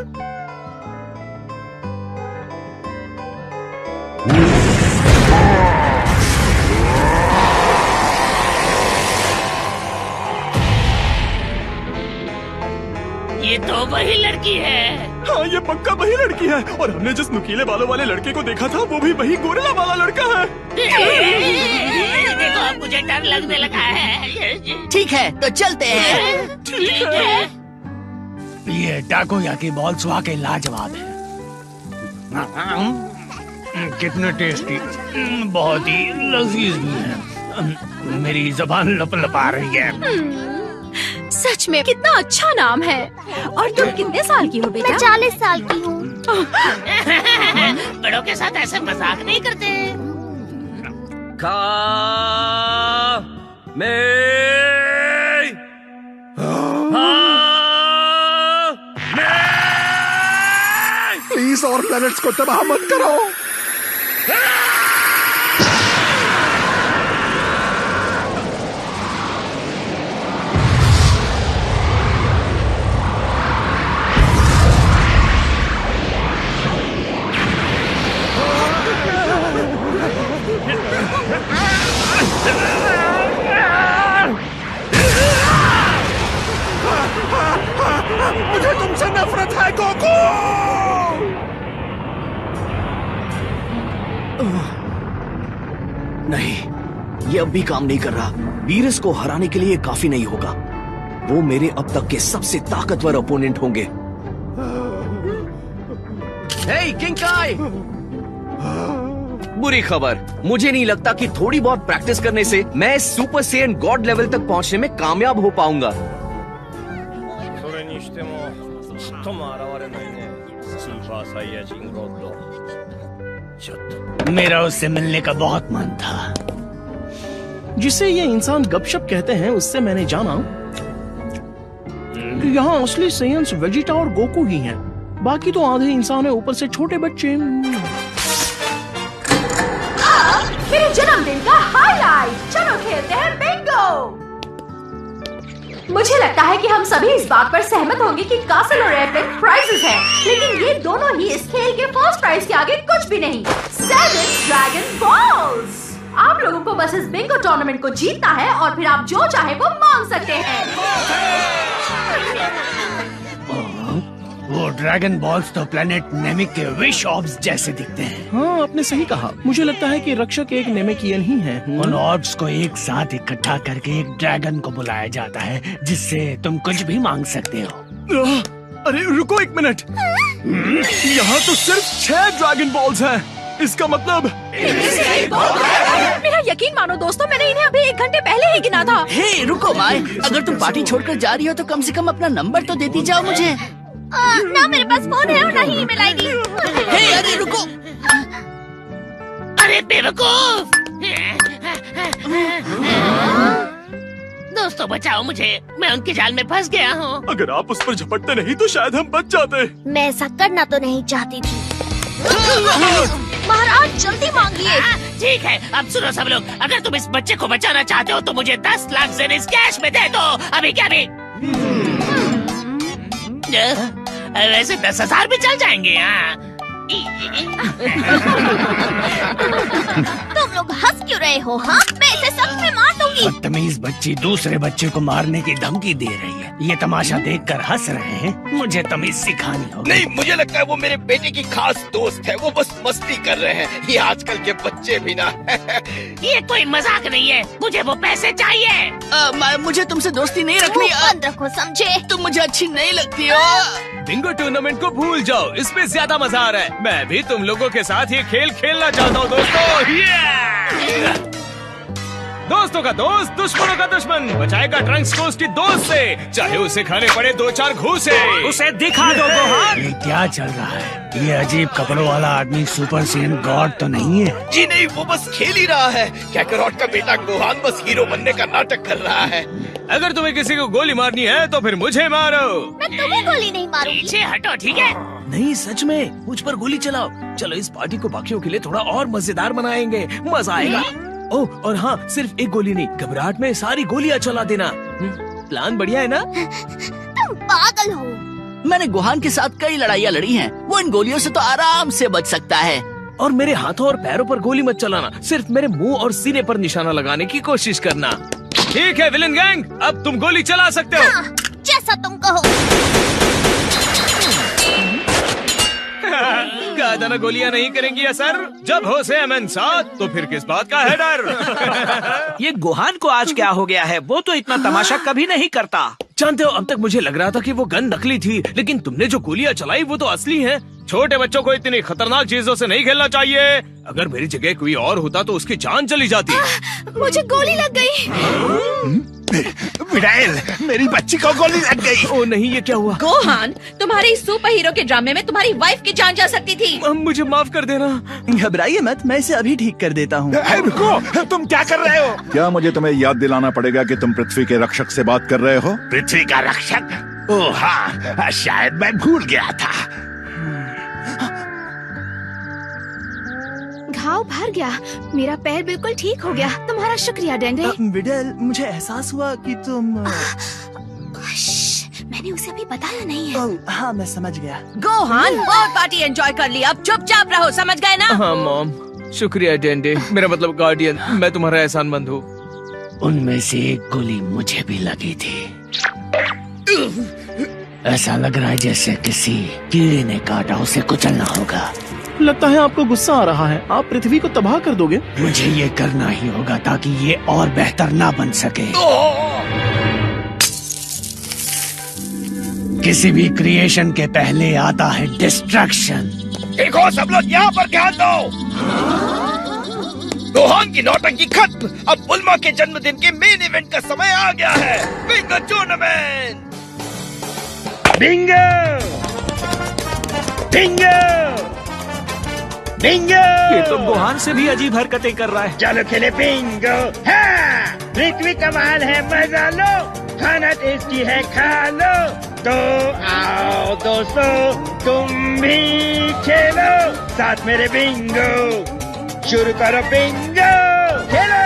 ये तो वही लड़की है। हाँ, ये पक्का वही लड़की है। और हमने जिस नुकीले बालों वाले लड़के को देखा था, वो भी वही गोरिल्ला वाला लड़का है। देखो, अब मुझे डर लगने लगा है। ठीक है, तो चलते हैं। ठीक है। ये टाकोयाकी बॉल्स वाकई लाजवाब है। कितने टेस्टी, बहुत ही लजीज भी है। मेरी जुबान लपलपा रही है। सच में कितना अच्छा नाम है। और तुम कितने साल की हो बेटा? मैं 40 साल की हूँ। बड़ों के साथ ऐसे मजाक नहीं करते। प्लीज और प्लैनेट्स को तबाह मत करो। मुझे तुमसे नफरत है गोकू। नहीं, ये अब भी काम नहीं कर रहा। बीरस को हराने के लिए काफी नहीं होगा। वो मेरे अब तक के सबसे ताकतवर ओपोनेंट होंगे। हे किंग काय! बुरी खबर, मुझे नहीं लगता कि थोड़ी बहुत प्रैक्टिस करने से मैं सुपर सेयन गॉड लेवल तक पहुंचने में कामयाब हो पाऊंगा। मेरा उससे मिलने का बहुत मन था। जिसे ये इंसान गपशप कहते हैं, उससे मैंने जाना कि यहाँ असली सेयन्स वेजिटा और गोकू ही हैं। बाकी तो आधे इंसान है, ऊपर से छोटे बच्चे। मेरे जन्मदिन का हाईलाइट, चलो खेलते हैं बिंगो। मुझे लगता है कि हम सभी इस बात पर सहमत होंगे कि कासल और एपिक प्राइजेस हैं, लेकिन ये दोनों ही इस खेल के फर्स्ट प्राइज के आगे कुछ भी नहीं। 7 ड्रैगन बॉल्स। आप लोगों को बस इस बिंगो टूर्नामेंट को जीतना है और फिर आप जो चाहे वो मांग सकते हैं। वो ड्रैगन बॉल्स तो प्लेनेट नेमिक के विश ऑर्ब्स जैसे दिखते हैं। हाँ, आपने सही कहा। मुझे लगता है कि रक्षक एक नेमेकियन ही है। उन ऑर्ब्स को एक साथ इकट्ठा करके एक ड्रैगन को बुलाया जाता है, जिससे तुम कुछ भी मांग सकते हो। अरे रुको एक मिनट, यहाँ तो सिर्फ 6 ड्रैगन बॉल्स हैं। इसका मतलब मेरा यकीन मानो दोस्तों, मैंने इन्हें अभी 1 घंटे पहले ही गिना था। हे रुको माय, अगर तुम पार्टी छोड़कर जा रही हो तो कम से कम अपना नंबर तो देती जाओ मुझे। ना मेरे पास फोन है और ना ही ईमेल आईडी। हे अरे रुको, अरे बेवकूफ! दोस्तों बचाओ मुझे, मैं उनके जाल में फंस गया हूँ। अगर आप उस पर झपटते नहीं तो शायद हम बच जाते। मैं ऐसा करना तो नहीं चाहती थी। महाराज जल्दी मांगिए। ठीक है, अब सुनो सब लोग, अगर तुम इस बच्चे को बचाना चाहते हो तो मुझे 10 लाख जेनिस कैश में दे दो। अभी क्या भी वैसे 10,000 भी चल जाएंगे। तुम लोग हंस क्यों रहे हो? हाँ, मैं इसे सच में मार दूंगी। बदतमीज बच्ची दूसरे बच्चे को मारने की धमकी दे रही है। ये तमाशा देखकर हंस रहे हैं। मुझे तमीज सिखानी होगी। नहीं, मुझे लगता है वो मेरे बेटे की खास दोस्त है। वो बस मस्ती कर रहे हैं। ये आजकल के बच्चे भी ना। ये कोई मजाक नहीं है, मुझे वो पैसे चाहिए। मुझे तुमसे दोस्ती नहीं रखनी। बंद रखो, समझे? तुम मुझे अच्छी नहीं लगती हो। बिंगो टूर्नामेंट को भूल जाओ, इसमें ज्यादा मजा आ रहा है। मैं भी तुम लोगों के साथ ये खेल खेलना चाहता हूँ दोस्तों। दोस्तों का दोस्त दुश्मनों का दुश्मन बचाएगा ट्रंक्स को उसकी दोस्त से, चाहे उसे खाने पड़े 2-4 घूसे। उसे दिखा दो गोहान। ये क्या चल रहा है? ये अजीब कपड़ों वाला आदमी सुपर सेयन गॉड तो नहीं है? जी नहीं, वो बस खेल ही रहा है। कैकरॉट का बेटा गोहान बस हीरो बनने का नाटक कर रहा है। अगर तुम्हें किसी को गोली मारनी है तो फिर मुझे मारो। मैं तुम्हें गोली नहीं मारूंगी। पीछे हटो, ठीक है? नहीं, सच में मुझ पर गोली चलाओ। चलो इस पार्टी को बाकियों के लिए थोड़ा और मजेदार बनाएंगे, मजा आएगा। ओह, और हाँ, सिर्फ एक गोली नहीं, घबराहट में सारी गोलियां चला देना। प्लान बढ़िया है ना? तुम पागल हो। मैंने गोहान के साथ कई लड़ाइयाँ लड़ी हैं। वो इन गोलियों से तो आराम से बच सकता है। और मेरे हाथों और पैरों पर गोली मत चलाना, सिर्फ मेरे मुंह और सीने पर निशाना लगाने की कोशिश करना। ठीक है विलन गैंग, अब तुम गोली चला सकते हो। हाँ, जैसा तुम कहो। कहा था ना गोलियां नहीं करेंगी असर। जब हो से अमन साथ तो फिर किस बात का है डर। ये गोहान को आज क्या हो गया है? वो तो इतना तमाशा कभी नहीं करता। जानते हो, अब तक मुझे लग रहा था कि वो गन नकली थी, लेकिन तुमने जो गोलियां चलाई वो तो असली हैं। छोटे बच्चों को इतनी खतरनाक चीजों से नहीं खेलना चाहिए। अगर मेरी जगह कोई और होता तो उसकी जान चली जाती। मुझे गोली लग गई। मिडाइल, मेरी बच्ची को गोली लग गई। ओ नहीं, ये क्या हुआ? गोहान, तुम्हारे सुपर हीरो के ड्रामे में तुम्हारी वाइफ की जान जा सकती थी। मुझे माफ कर देना। घबराइए मत, मैं इसे अभी ठीक कर देता हूँ। रुको, तुम क्या कर रहे हो? क्या मुझे तुम्हें याद दिलाना पड़ेगा कि तुम पृथ्वी के रक्षक से बात कर रहे हो? पृथ्वी का रक्षक? ओह हाँ, शायद मैं भूल गया था। घाव भर गया, मेरा पैर बिल्कुल ठीक हो गया। तुम्हारा शुक्रिया डेंडे। विडल, मुझे एहसास हुआ कि तुम मैंने उसे अभी बताया नहीं है। हाँ, मैं समझ गया। गोहान, बहुत पार्टी एंजॉय कर ली, अब चुपचाप रहो, समझ गए ना? हाँ मॉम, शुक्रिया डेंडे, मेरा मतलब गार्डियन, मैं तुम्हारा एहसानमंद हूँ। उनमें से एक गोली मुझे भी लगी थी। ऐसा लग रहा है जैसे किसी कीड़े ने काटा, उसे कुचलना होगा। लगता है आपको गुस्सा आ रहा है। आप पृथ्वी को तबाह कर दोगे। मुझे ये करना ही होगा ताकि ये और बेहतर ना बन सके। किसी भी क्रिएशन के पहले आता है डिस्ट्रक्शन। देखो सब लोग यहाँ पर ध्यान दो। गोहान की नौटंकी खत्म। अब बुल्मा के जन्मदिन के मेन इवेंट का समय आ गया है। Bingo tournament. Bingo Bingo Bingo. ये तो गोहान से भी अजीब हरकतें कर रहा है। चलो खेले बिंगो। हाँ, पृथ्वी कमाल है, मजा लो, खाना टेस्टी है, खा लो। तो आओ दोस्तों, तुम भी खेलो साथ मेरे बिंगो। शुरू करो बिंगो, खेलो।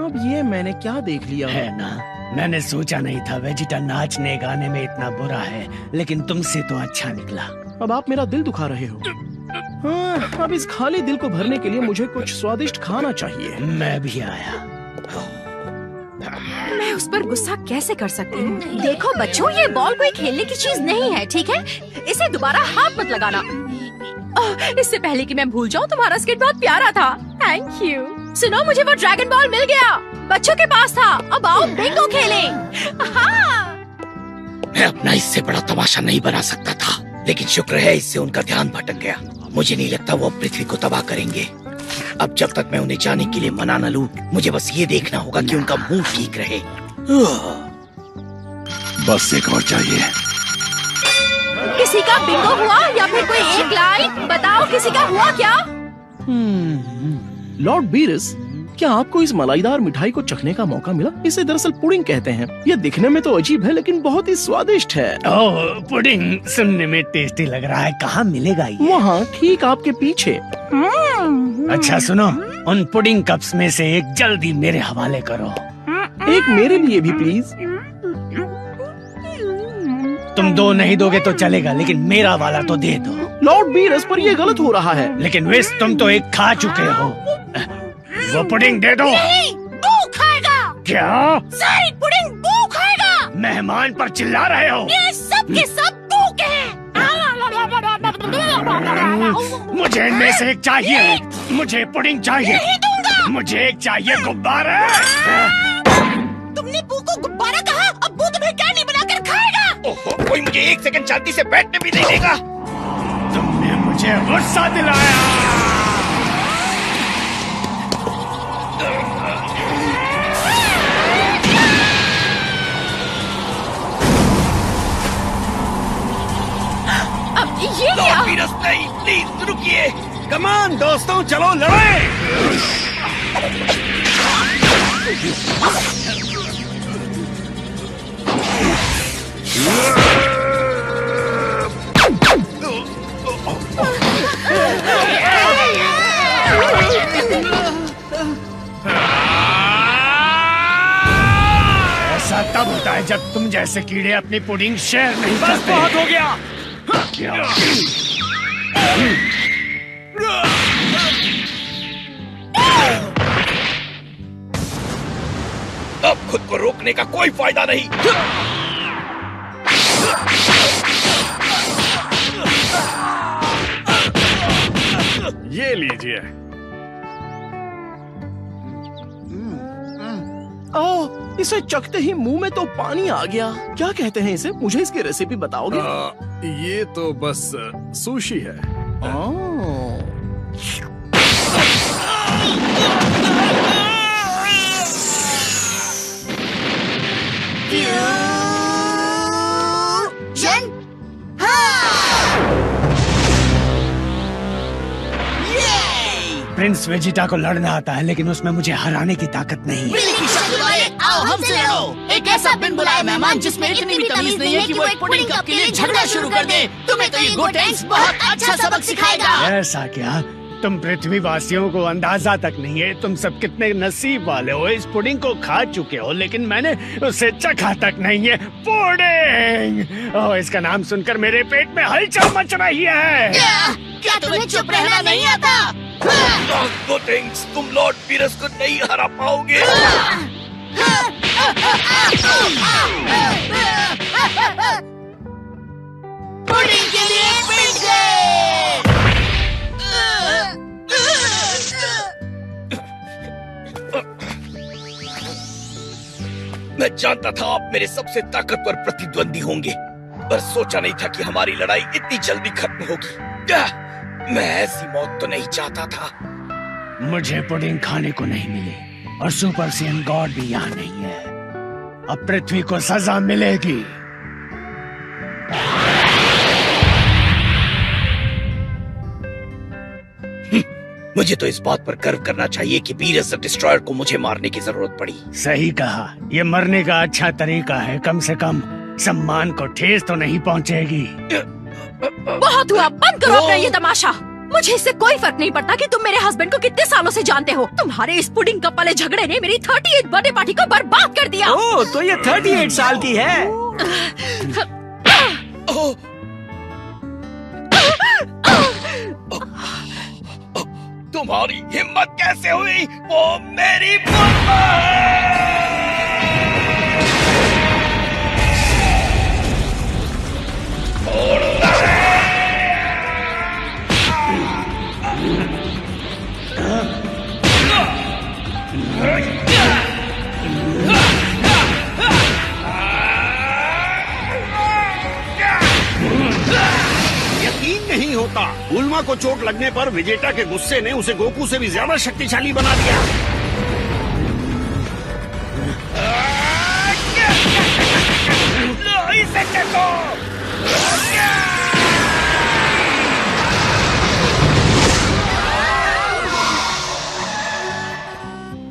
अब ये मैंने क्या देख लिया है ना, मैंने सोचा नहीं था वेजिटा नाचने गाने में इतना बुरा है, लेकिन तुमसे तो अच्छा निकला। अब आप मेरा दिल दुखा रहे हो। हाँ, अब इस खाली दिल को भरने के लिए मुझे कुछ स्वादिष्ट खाना चाहिए। मैं भी आया। मैं उस पर गुस्सा कैसे कर सकती हूँ? देखो बच्चों, ये बॉल कोई खेलने की चीज नहीं है, ठीक है? इसे दोबारा हाथ मत लगाना। इससे पहले कि मैं भूल जाऊँ, तुम्हारा स्किट बहुत प्यारा था। Thank you. सुनो, मुझे वो ड्रैगन बॉल मिल गया, बच्चों के पास था। अब आओ बिंगो खेलें। हाँ। मैं अपना इससे बड़ा तमाशा नहीं बना सकता था, लेकिन शुक्र है इससे उनका ध्यान भटक गया। मुझे नहीं लगता वो अब पृथ्वी को तबाह करेंगे। अब जब तक मैं उन्हें जाने के लिए मना न लूं, मुझे बस ये देखना होगा कि उनका मुंह ठीक रहे। बस एक और चाहिए। किसी का बिंगो हुआ या फिर कोई एक लाइन बताओ, किसी का हुआ क्या? लॉर्ड बीरस, क्या आपको इस मलाईदार मिठाई को चखने का मौका मिला? इसे दरअसल पुडिंग कहते हैं। ये दिखने में तो अजीब है, लेकिन बहुत ही स्वादिष्ट है। ओह, पुडिंग सुनने में टेस्टी लग रहा है। कहाँ मिलेगा ये? वहाँ ठीक आपके पीछे। अच्छा सुनो, उन पुडिंग कप्स में से एक जल्दी मेरे हवाले करो। एक मेरे लिए भी प्लीज। तुम दो नहीं दोगे तो चलेगा, लेकिन मेरा वाला तो दे दो। लॉर्ड बीरस, पर ये गलत हो रहा है। लेकिन विस, तुम तो एक खा चुके हो। वो पुडिंग दे दो। नहीं, बू खाएगा। क्या? सारी पुडिंग बू खाएगा। मेहमान पर चिल्ला रहे हो? ये सब के सब बू के हैं। मुझे इनमें से एक चाहिए। मुझे पुडिंग चाहिए। नहीं दूंगा। मुझे एक चाहिए गुब्बारा। तुमने बू को गुब्बारा कहा, अब बू तुम्हें कैंडी बनाकर खाएगा। ओहो, कोई मुझे एक सेकंड शांति से बैठने भी नहीं देगा। तुमने मुझे गुस्सा दिलाया। अब ये क्या? बीरस नहीं, प्लीज रुकिए। कमान दोस्तों, चलो लड़ें। ऐसा तब होता है जब तुम जैसे कीड़े अपनी पुडिंग शेयर नहीं बस करते। बहुत हो गया। अब खुद को रोकने का कोई फायदा नहीं। ये लीजिए। ओह, इसे चखते ही मुंह में तो पानी आ गया। क्या कहते हैं इसे? मुझे इसकी रेसिपी बताओगे? ये तो बस सुशी है। प्रिंस वेजिटा को लड़ना आता है, लेकिन उसमें मुझे हराने की ताकत नहीं है। आओ हमसे लड़ो। एक ऐसा बिन बुलाया मेहमान जिसमें इतनी भी तमीज नहीं है कि वो एक पुडिंग कप के लिए झगड़ा शुरू कर दे। तुम्हें तो ये गोटेंक्स बहुत अच्छा सबक सिखाएगा। ऐसा क्या? तुम पृथ्वी वासियों को अंदाजा तक नहीं है। तुम सब कितने नसीब वाले हो, इस पुडिंग को खा चुके हो, लेकिन मैंने उसे चखा तक नहीं है। पुडिंग! ओह, इसका नाम सुनकर मेरे पेट में हलचल मच रही है। क्या तुम्हें चुप रहना नहीं आता? गोटेंक्स, तुम लॉर्ड बीरस को नहीं हरा पाओगे। पुडिंग के लिए पिट गए। मैं जानता था आप मेरे सबसे ताकतवर प्रतिद्वंदी होंगे, पर सोचा नहीं था कि हमारी लड़ाई इतनी जल्दी खत्म होगी। मैं ऐसी मौत तो नहीं चाहता था। मुझे पुडिंग खाने को नहीं मिली और सुपर सीएन गॉड भी यहाँ नहीं है। अब पृथ्वी को सजा मिलेगी। मुझे तो इस बात पर गर्व करना चाहिए कि बीरस द डिस्ट्रॉयर को मुझे मारने की जरूरत पड़ी। सही कहा, ये मरने का अच्छा तरीका है। कम से कम सम्मान को ठेस तो नहीं पहुंचेगी। बहुत हुआ, बंद करो अपना ये तमाशा। मुझे इससे कोई फर्क नहीं पड़ता कि तुम मेरे हस्बैंड को कितने सालों से जानते हो। तुम्हारे इस पुडिंग कप वाले झगड़े ने मेरी 38th बर्थडे पार्टी को बर्बाद कर दिया। ओह, तो ये 38 साल की है। तुम्हारी हिम्मत कैसे हुई? वो मेरी बुलबुल है। यकीन नहीं होता, बुल्मा को चोट लगने पर वेजेटा के गुस्से ने उसे गोकू से भी ज्यादा शक्तिशाली बना दिया। इसे देखो।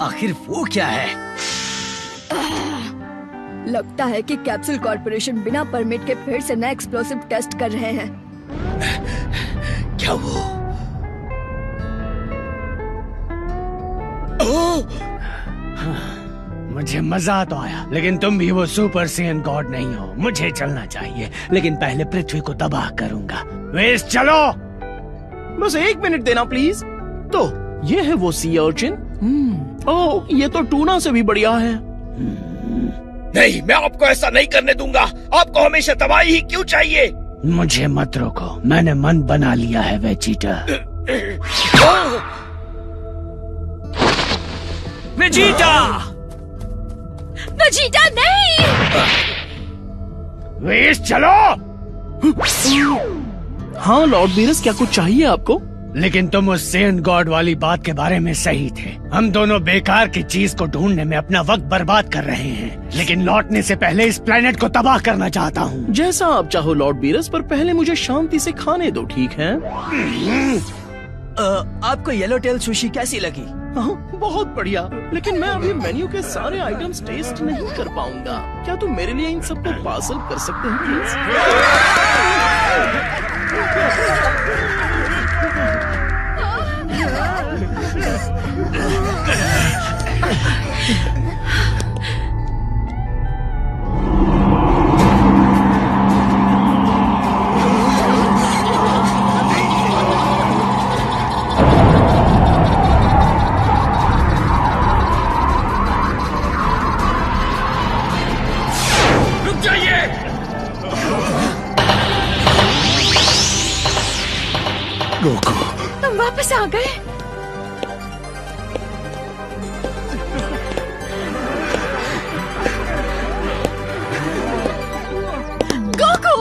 आखिर वो क्या है? लगता है कि कैप्सूल कॉर्पोरेशन बिना परमिट के फिर से नया एक्सप्लोसिव टेस्ट कर रहे हैं। क्या वो? मुझे मजा तो आया, लेकिन तुम भी वो सुपर सीएन गॉड नहीं हो। मुझे चलना चाहिए, लेकिन पहले पृथ्वी को तबाह करूंगा। वेस्ट चलो। बस 1 मिनट देना प्लीज। तो ये है वो सी अर्चिन। ओह, ये तो टूना से भी बढ़िया है। नहीं, मैं आपको ऐसा नहीं करने दूंगा। आपको हमेशा तबाही ही क्यों चाहिए? मुझे मत रोको, मैंने मन बना लिया है वेजिटा। वेजिटा! वेजिटा नहीं! वेस्ट चलो। हाँ लॉर्ड बीरस, क्या कुछ चाहिए आपको? लेकिन तुम उस सेन गॉड वाली बात के बारे में सही थे। हम दोनों बेकार की चीज को ढूंढने में अपना वक्त बर्बाद कर रहे हैं, लेकिन लौटने से पहले इस प्लेनेट को तबाह करना चाहता हूँ। जैसा आप चाहो लॉर्ड बीरस, पर पहले मुझे शांति से खाने दो, ठीक है? आपको येलो टेल सुशी कैसी लगी? हाँ, बहुत बढ़िया। लेकिन मैं अभी मेन्यू के सारे आइटम्स टेस्ट नहीं कर पाऊंगा। क्या तुम मेरे लिए इन सबको पार्सल कर सकते हैं प्लीज? गोकू, तुम वापस आ गए। गोकू!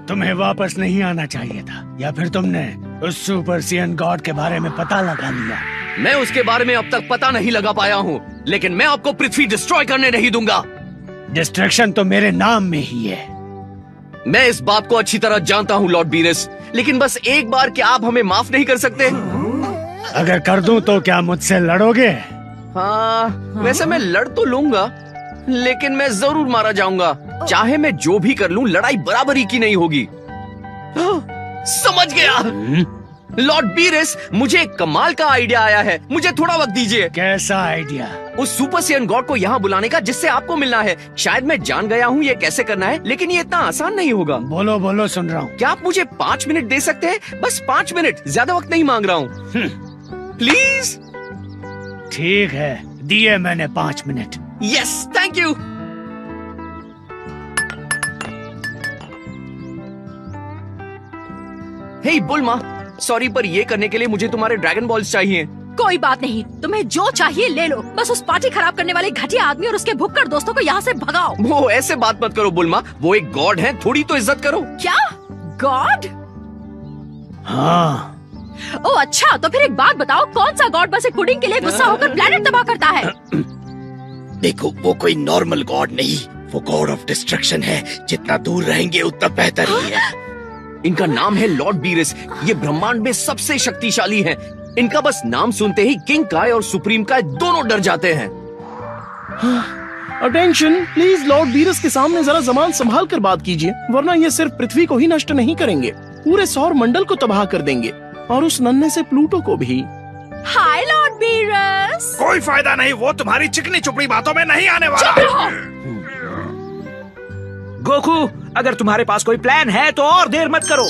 तुम्हें वापस नहीं आना चाहिए था, या फिर तुमने उस सुपर सीएन गॉड के बारे में पता लगा लिया? मैं उसके बारे में अब तक पता नहीं लगा पाया हूँ, लेकिन मैं आपको पृथ्वी डिस्ट्रॉय करने नहीं दूंगा। डिस्ट्रक्शन तो मेरे नाम में ही है। मैं इस बात को अच्छी तरह जानता हूँ लॉर्ड बीरस, लेकिन बस एक बार क्या आप हमें माफ नहीं कर सकते? अगर कर दूं तो क्या मुझसे लड़ोगे? हाँ, वैसे मैं लड़ तो लूंगा, लेकिन मैं जरूर मारा जाऊंगा। चाहे मैं जो भी कर लूं, लड़ाई बराबरी की नहीं होगी। समझ गया लॉर्ड बीरस, मुझे एक कमाल का आइडिया आया है। मुझे थोड़ा वक्त दीजिए। कैसा आइडिया? उस सुपर सीएन गॉड को यहाँ बुलाने का, जिससे आपको मिलना है। शायद मैं जान गया हूँ ये कैसे करना है, लेकिन ये इतना आसान नहीं होगा। बोलो बोलो, सुन रहा हूँ। क्या आप मुझे 5 मिनट दे सकते हैं? बस 5 मिनट, ज्यादा वक्त नहीं मांग रहा हूँ। प्लीज। ठीक है, दिए मैंने 5 minute. Yes, thank you. Hey Bulma, sorry, पर ये करने के लिए मुझे तुम्हारे ड्रैगन बॉल्स चाहिए। कोई बात नहीं, तुम्हें जो चाहिए ले लो, बस उस पार्टी खराब करने वाले घटिया आदमी और उसके भुक्कड़ दोस्तों को यहाँ से भगाओ। वो ऐसे बात मत करो बुल्मा, वो एक गॉड है, थोड़ी तो इज्जत करो। क्या गॉड? हाँ। ओ अच्छा, तो फिर एक बात बताओ, कौन सा गॉड बस एक पुडिंग के लिए गुस्सा होकर प्लेनेट तबाह करता है? देखो, वो कोई नॉर्मल गॉड नहीं, वो गॉड ऑफ डिस्ट्रक्शन है। जितना दूर रहेंगे उतना बेहतर ही है। इनका नाम है लॉर्ड बीरस। ये ब्रह्मांड में सबसे शक्तिशाली हैं। इनका बस नाम सुनते ही किंग काय और सुप्रीम काय दोनों डर जाते हैं। अटेंशन प्लीज, लॉर्ड बीरस के सामने जरा जबान संभाल कर बात कीजिए, वरना ये सिर्फ पृथ्वी को ही नष्ट नहीं करेंगे, पूरे सौर मंडल को तबाह कर देंगे और उस नन्हे से प्लूटो को भी। हाय लॉर्ड बीरस। कोई फायदा नहीं, वो तुम्हारी चिकनी चुपड़ी बातों में नहीं आने वाला। गोकू, अगर तुम्हारे पास कोई प्लान है तो और देर मत करो।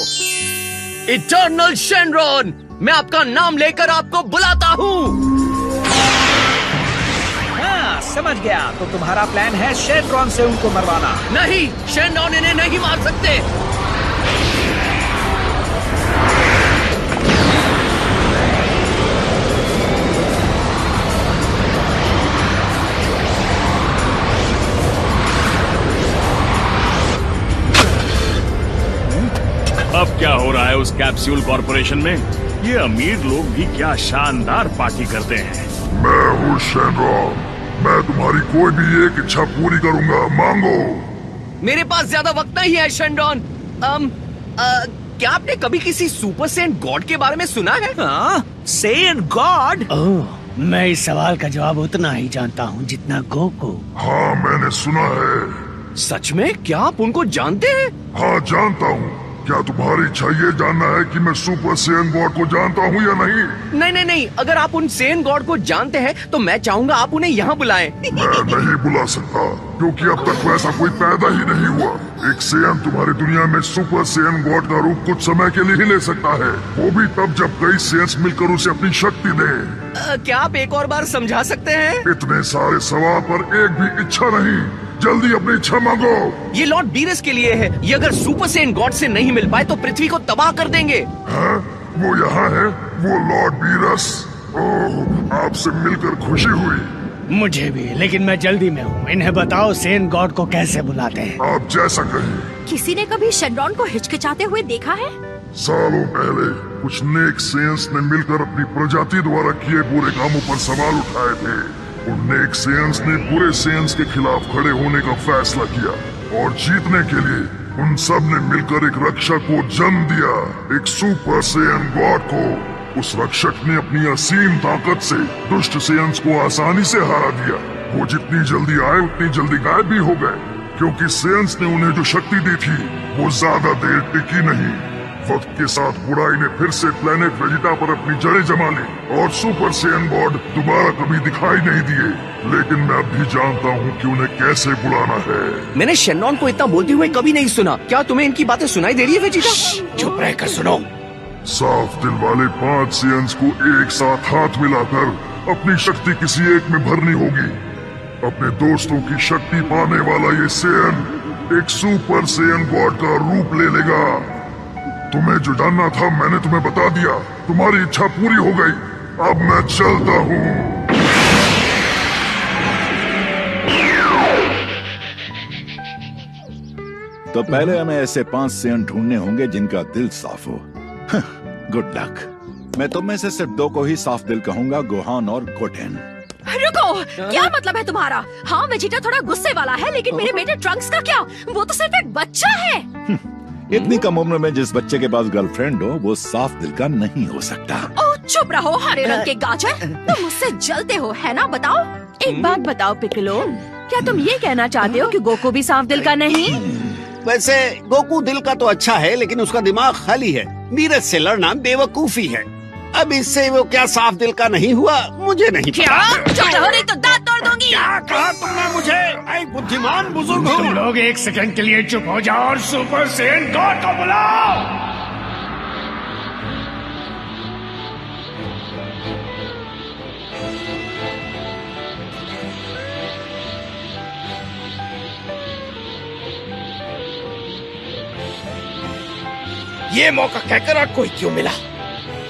इटर्नल शेनरॉन, मैं आपका नाम लेकर आपको बुलाता हूँ। हाँ, समझ गया। तो तुम्हारा प्लान है शेनरॉन से उनको मरवाना? नहीं, शेनरॉन इन्हें नहीं मार सकते। अब क्या हो रहा है उस कैप्सूल कॉर्पोरेशन में? ये अमीर लोग भी क्या शानदार पार्टी करते हैं। मैं हूँ शेनरॉन, मैं तुम्हारी कोई भी एक इच्छा पूरी करूंगा, मांगो। मेरे पास ज्यादा वक्त नहीं है शेनरॉन। क्या आपने कभी किसी सुपर सेंट गॉड के बारे में सुना है? Saint God? मैं इस सवाल का जवाब उतना ही जानता हूँ जितना गोकू। हाँ, मैंने सुना है। सच में? क्या आप उनको जानते हैं? हाँ, जानता हूँ। क्या तुम्हारी इच्छा ये जानना है कि मैं सुपर सेन गॉड को जानता हूँ या नहीं? नहीं नहीं नहीं, अगर आप उन सेन गॉड को जानते हैं तो मैं चाहूँगा आप उन्हें यहाँ बुलाएं। मैं नहीं बुला सकता, क्योंकि अब तक वैसा कोई पैदा ही नहीं हुआ। एक सेन तुम्हारी दुनिया में सुपर सेन गॉड का रूप कुछ समय के लिए ही ले सकता है, वो भी तब जब कई सेंस मिलकर उसे अपनी शक्ति दे। क्या आप एक और बार समझा सकते हैं? इतने सारे सवाल पर एक भी इच्छा नहीं, जल्दी अपनी इच्छा मांगो। ये लॉर्ड बीरस के लिए है। ये अगर सुपर सेन गॉड से नहीं मिल पाए तो पृथ्वी को तबाह कर देंगे। हाँ? वो यहाँ है, वो लॉर्ड बीरस। ओह, आपसे मिलकर खुशी हुई। मुझे भी, लेकिन मैं जल्दी में हूँ। इन्हें बताओ सेन गॉड को कैसे बुलाते हैं। आप जैसा कहिए। किसी ने कभी शेनरॉन को हिचकिचाते हुए देखा है? सालों पहले कुछ नेक सेंस ने मिलकर अपनी प्रजाति द्वारा किए बुरे कामों पर सवाल उठाए थे। उन नेक सेंस ने बुरे सेंस के खिलाफ खड़े होने का फैसला किया और जीतने के लिए उन सब ने मिलकर एक रक्षक को जन्म दिया, एक सुपर सेन गॉड को। उस रक्षक ने अपनी असीम ताकत से दुष्ट सेंस को आसानी से हरा दिया। वो जितनी जल्दी आए उतनी जल्दी गायब भी हो गए, क्योंकि सेंस ने उन्हें जो शक्ति दी थी वो ज्यादा देर टिकी नहीं। वक्त के साथ बुराई ने फिर से प्लेनेट वेजिटा पर अपनी जड़ें जमा ली और सुपर सेन गॉड दोबारा कभी दिखाई नहीं दिए। लेकिन मैं अब भी जानता हूँ कि उन्हें कैसे बुलाना है। मैंने शेनरॉन को इतना बोलते हुए कभी नहीं सुना। क्या तुम्हें इनकी बातें सुनाई दे रही है वेजिटा? चुप रहकर सुनो। साफ दिल वाले 5 सेंस को एक साथ हाथ मिलाकर अपनी शक्ति किसी एक में भरनी होगी। अपने दोस्तों की शक्ति पाने वाला ये सेन एक सुपर सेन गॉड का रूप ले लेगा। तुम्हें जो जानना था मैंने तुम्हें बता दिया। तुम्हारी इच्छा पूरी हो गई। अब मैं चलता हूँ। तो पहले हमें ऐसे 5 सेन ढूंढने होंगे जिनका दिल साफ हो। Good luck. मैं तुम में से सिर्फ 2 को ही साफ दिल कहूंगा, गोहान और गोटेन। रुको, क्या मतलब है तुम्हारा? हाँ, वेजिटा थोड़ा गुस्से वाला है, लेकिन मेरे बेटे ट्रंक्स का क्या? वो तो सिर्फ एक बच्चा है। इतनी कम उम्र में जिस बच्चे के पास गर्लफ्रेंड हो वो साफ दिल का नहीं हो सकता। ओह, चुप रहो हरे रंग के गाजर। तुम मुझसे जलते हो, है ना? बताओ। एक बात बताओ पिकलो, क्या तुम ये कहना चाहते हो कि गोकू भी साफ दिल का नहीं? वैसे गोकू दिल का तो अच्छा है, लेकिन उसका दिमाग खाली है। नीरज से लड़ना बेवकूफी है। अब इससे वो क्या साफ दिल का नहीं हुआ मुझे नहीं क्या? चुप रहो नहीं तो दांत तोड़ दूंगी। क्या कहा तुमने मुझे? ऐ बुद्धिमान बुजुर्ग तुम लोग एक सेकंड के लिए चुप हो जाओ और सुपर सेन गॉड को बुलाओ। ये मौका कहकर कोई क्यों मिला?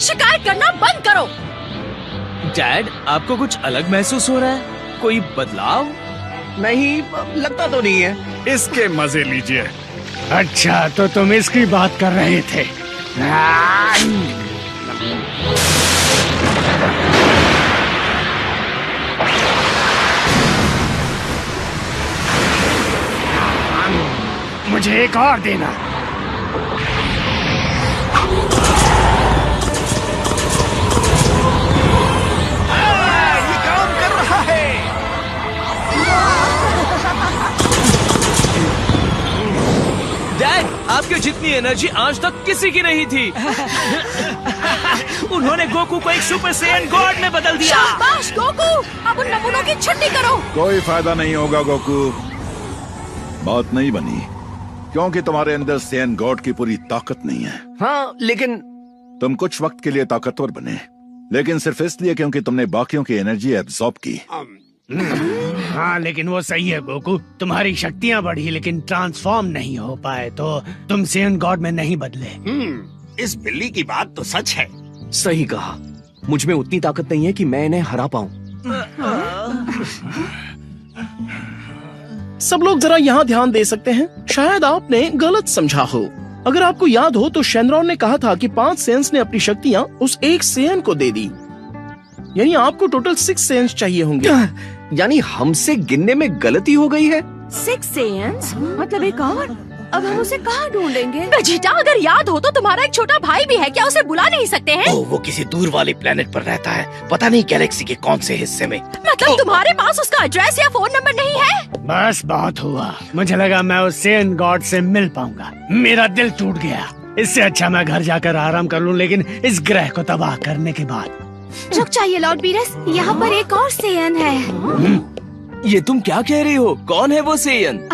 शिकायत करना बंद करो। डैड, आपको कुछ अलग महसूस हो रहा है? कोई बदलाव? नहीं, लगता तो नहीं है। इसके मजे लीजिए। अच्छा, तो तुम इसकी बात कर रहे थे। मुझे एक और देना। ये काम कर रहा है। डैड, आपके जितनी एनर्जी आज तक किसी की नहीं थी। उन्होंने गोकू को एक सुपर सैयन गॉड में बदल दिया। शाबाश गोकू, अब उन नमूनों की छुट्टी करो। कोई फायदा नहीं होगा गोकू, बात नहीं बनी, क्योंकि तुम्हारे अंदर सैयन गॉड की पूरी ताकत नहीं है। हाँ, लेकिन तुम कुछ वक्त के लिए ताकतवर बने, लेकिन सिर्फ इसलिए क्योंकि तुमने बाकियों की एनर्जी एब्जॉर्ब की। हाँ, लेकिन वो सही है गोकू, तुम्हारी शक्तियाँ बढ़ी लेकिन ट्रांसफॉर्म नहीं हो पाए, तो तुम सैयन गॉड में नहीं बदले। इस बिल्ली की बात तो सच है। सही कहा, मुझ में उतनी ताकत नहीं है कि मैं इन्हें हरा पाऊं। सब लोग जरा यहाँ ध्यान दे सकते हैं। शायद आपने गलत समझा हो। अगर आपको याद हो तो शेनरॉन ने कहा था कि 5 सेंस ने अपनी शक्तियाँ उस एक सेन को दे दी, यानी आपको टोटल 6 सेंस चाहिए होंगे। यानी हमसे गिनने में गलती हो गई है। 6 सेंस मतलब एक और? अब हम उसे कहाँ ढूंढेंगे? वेजिटा, अगर याद हो तो तुम्हारा एक छोटा भाई भी है, क्या उसे बुला नहीं सकते हैं? ओह, वो किसी दूर वाले प्लेनेट पर रहता है, पता नहीं गैलेक्सी के कौन से हिस्से में। मतलब तुम्हारे पास उसका एड्रेस या फोन नंबर नहीं है? बस बहुत हुआ, मुझे लगा मैं उस सैयन गॉड से मिल पाऊंगा। मेरा दिल टूट गया। इससे अच्छा मैं घर जाकर आराम कर लूं, लेकिन इस ग्रह को तबाह करने के बाद। रुक जाइए लॉर्ड बीरस, यहाँ पर एक और सेयन है। ये तुम क्या कह रही हो? कौन है वो सेयन?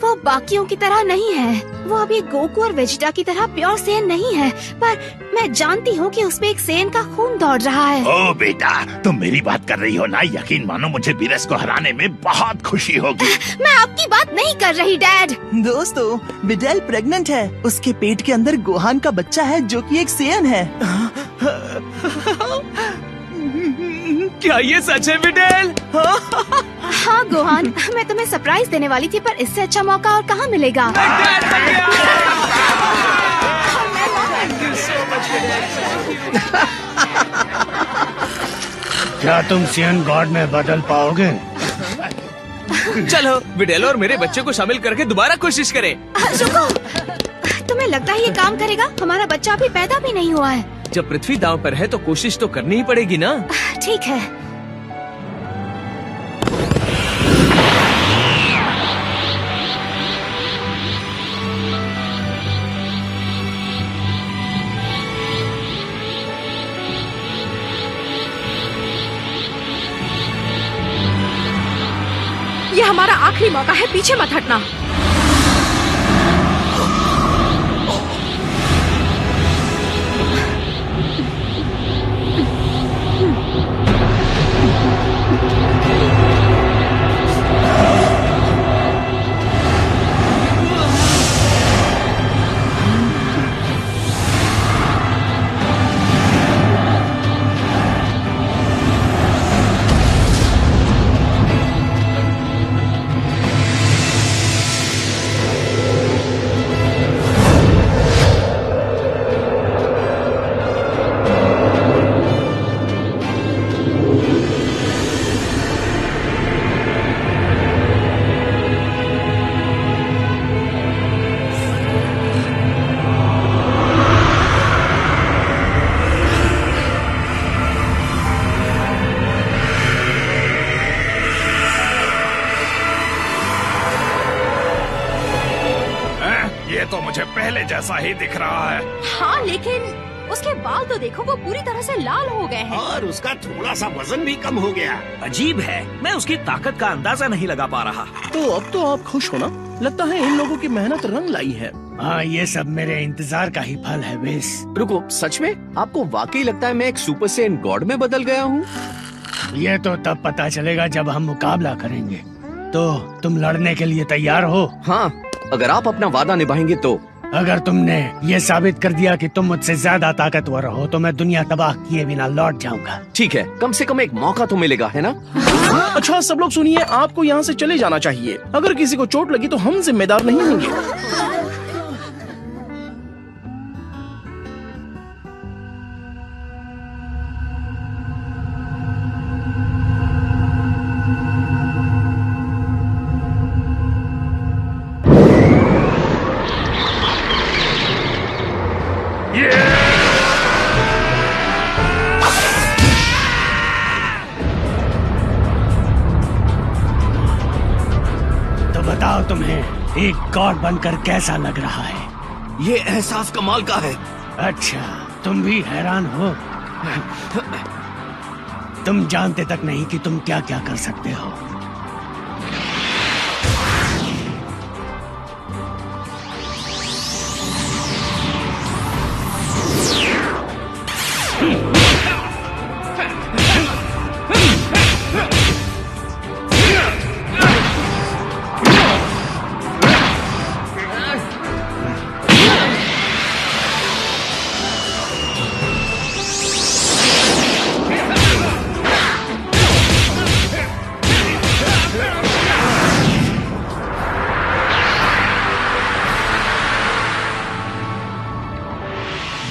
वो बाकियों की तरह नहीं है। वो अभी गोकू और वेजिटा की तरह प्योर सेयन नहीं है, पर मैं जानती हूँ कि उसमें एक सेयन का खून दौड़ रहा है। ओ बेटा, तुम मेरी बात कर रही हो ना? यकीन मानो मुझे बीरस को हराने में बहुत खुशी होगी। मैं आपकी बात नहीं कर रही डैड। दोस्तों, बिडेल प्रेग्नेंट है। उसके पेट के अंदर गोहान का बच्चा है जो कि एक सेयन है। क्या ये सच है बिडेल? हाँ गोहान, मैं तुम्हें सरप्राइज देने वाली थी, पर इससे अच्छा मौका और कहाँ मिलेगा। क्या तुम सैयन गॉड में बदल पाओगे? चलो बिडेल और मेरे बच्चे को शामिल करके दोबारा कोशिश करें। रुको, तुम्हें लगता है ये काम करेगा? हमारा बच्चा अभी पैदा भी नहीं हुआ है। जब पृथ्वी दांव पर है तो कोशिश तो करनी ही पड़ेगी ना। ठीक है। ये हमारा आखिरी मौका है, पीछे मत हटना। तो मुझे पहले जैसा ही दिख रहा है। हाँ, लेकिन उसके बाल तो देखो, वो पूरी तरह से लाल हो गए हैं। और उसका थोड़ा सा वजन भी कम हो गया। अजीब है, मैं उसकी ताकत का अंदाजा नहीं लगा पा रहा। तो अब तो आप खुश हो ना? लगता है इन लोगों की मेहनत रंग लाई है। हाँ, ये सब मेरे इंतजार का ही फल है बेस। रुको, सच में आपको वाकई लगता है मैं एक सुपर सैयन गॉड में बदल गया हूँ? ये तो तब पता चलेगा जब हम मुकाबला करेंगे। तो तुम लड़ने के लिए तैयार हो? हाँ, अगर आप अपना वादा निभाएंगे तो अगर तुमने ये साबित कर दिया कि तुम मुझसे ज्यादा ताकतवर हो तो मैं दुनिया तबाह किए बिना लौट जाऊंगा। ठीक है, कम से कम एक मौका तो मिलेगा, है ना? अच्छा सब लोग सुनिए, आपको यहाँ से चले जाना चाहिए। अगर किसी को चोट लगी तो हम जिम्मेदार नहीं होंगे। तो बताओ तुम्हें एक गॉड बनकर कैसा लग रहा है? ये एहसास कमाल का है। अच्छा, तुम भी हैरान हो? तुम जानते तक नहीं कि तुम क्या क्या कर सकते हो।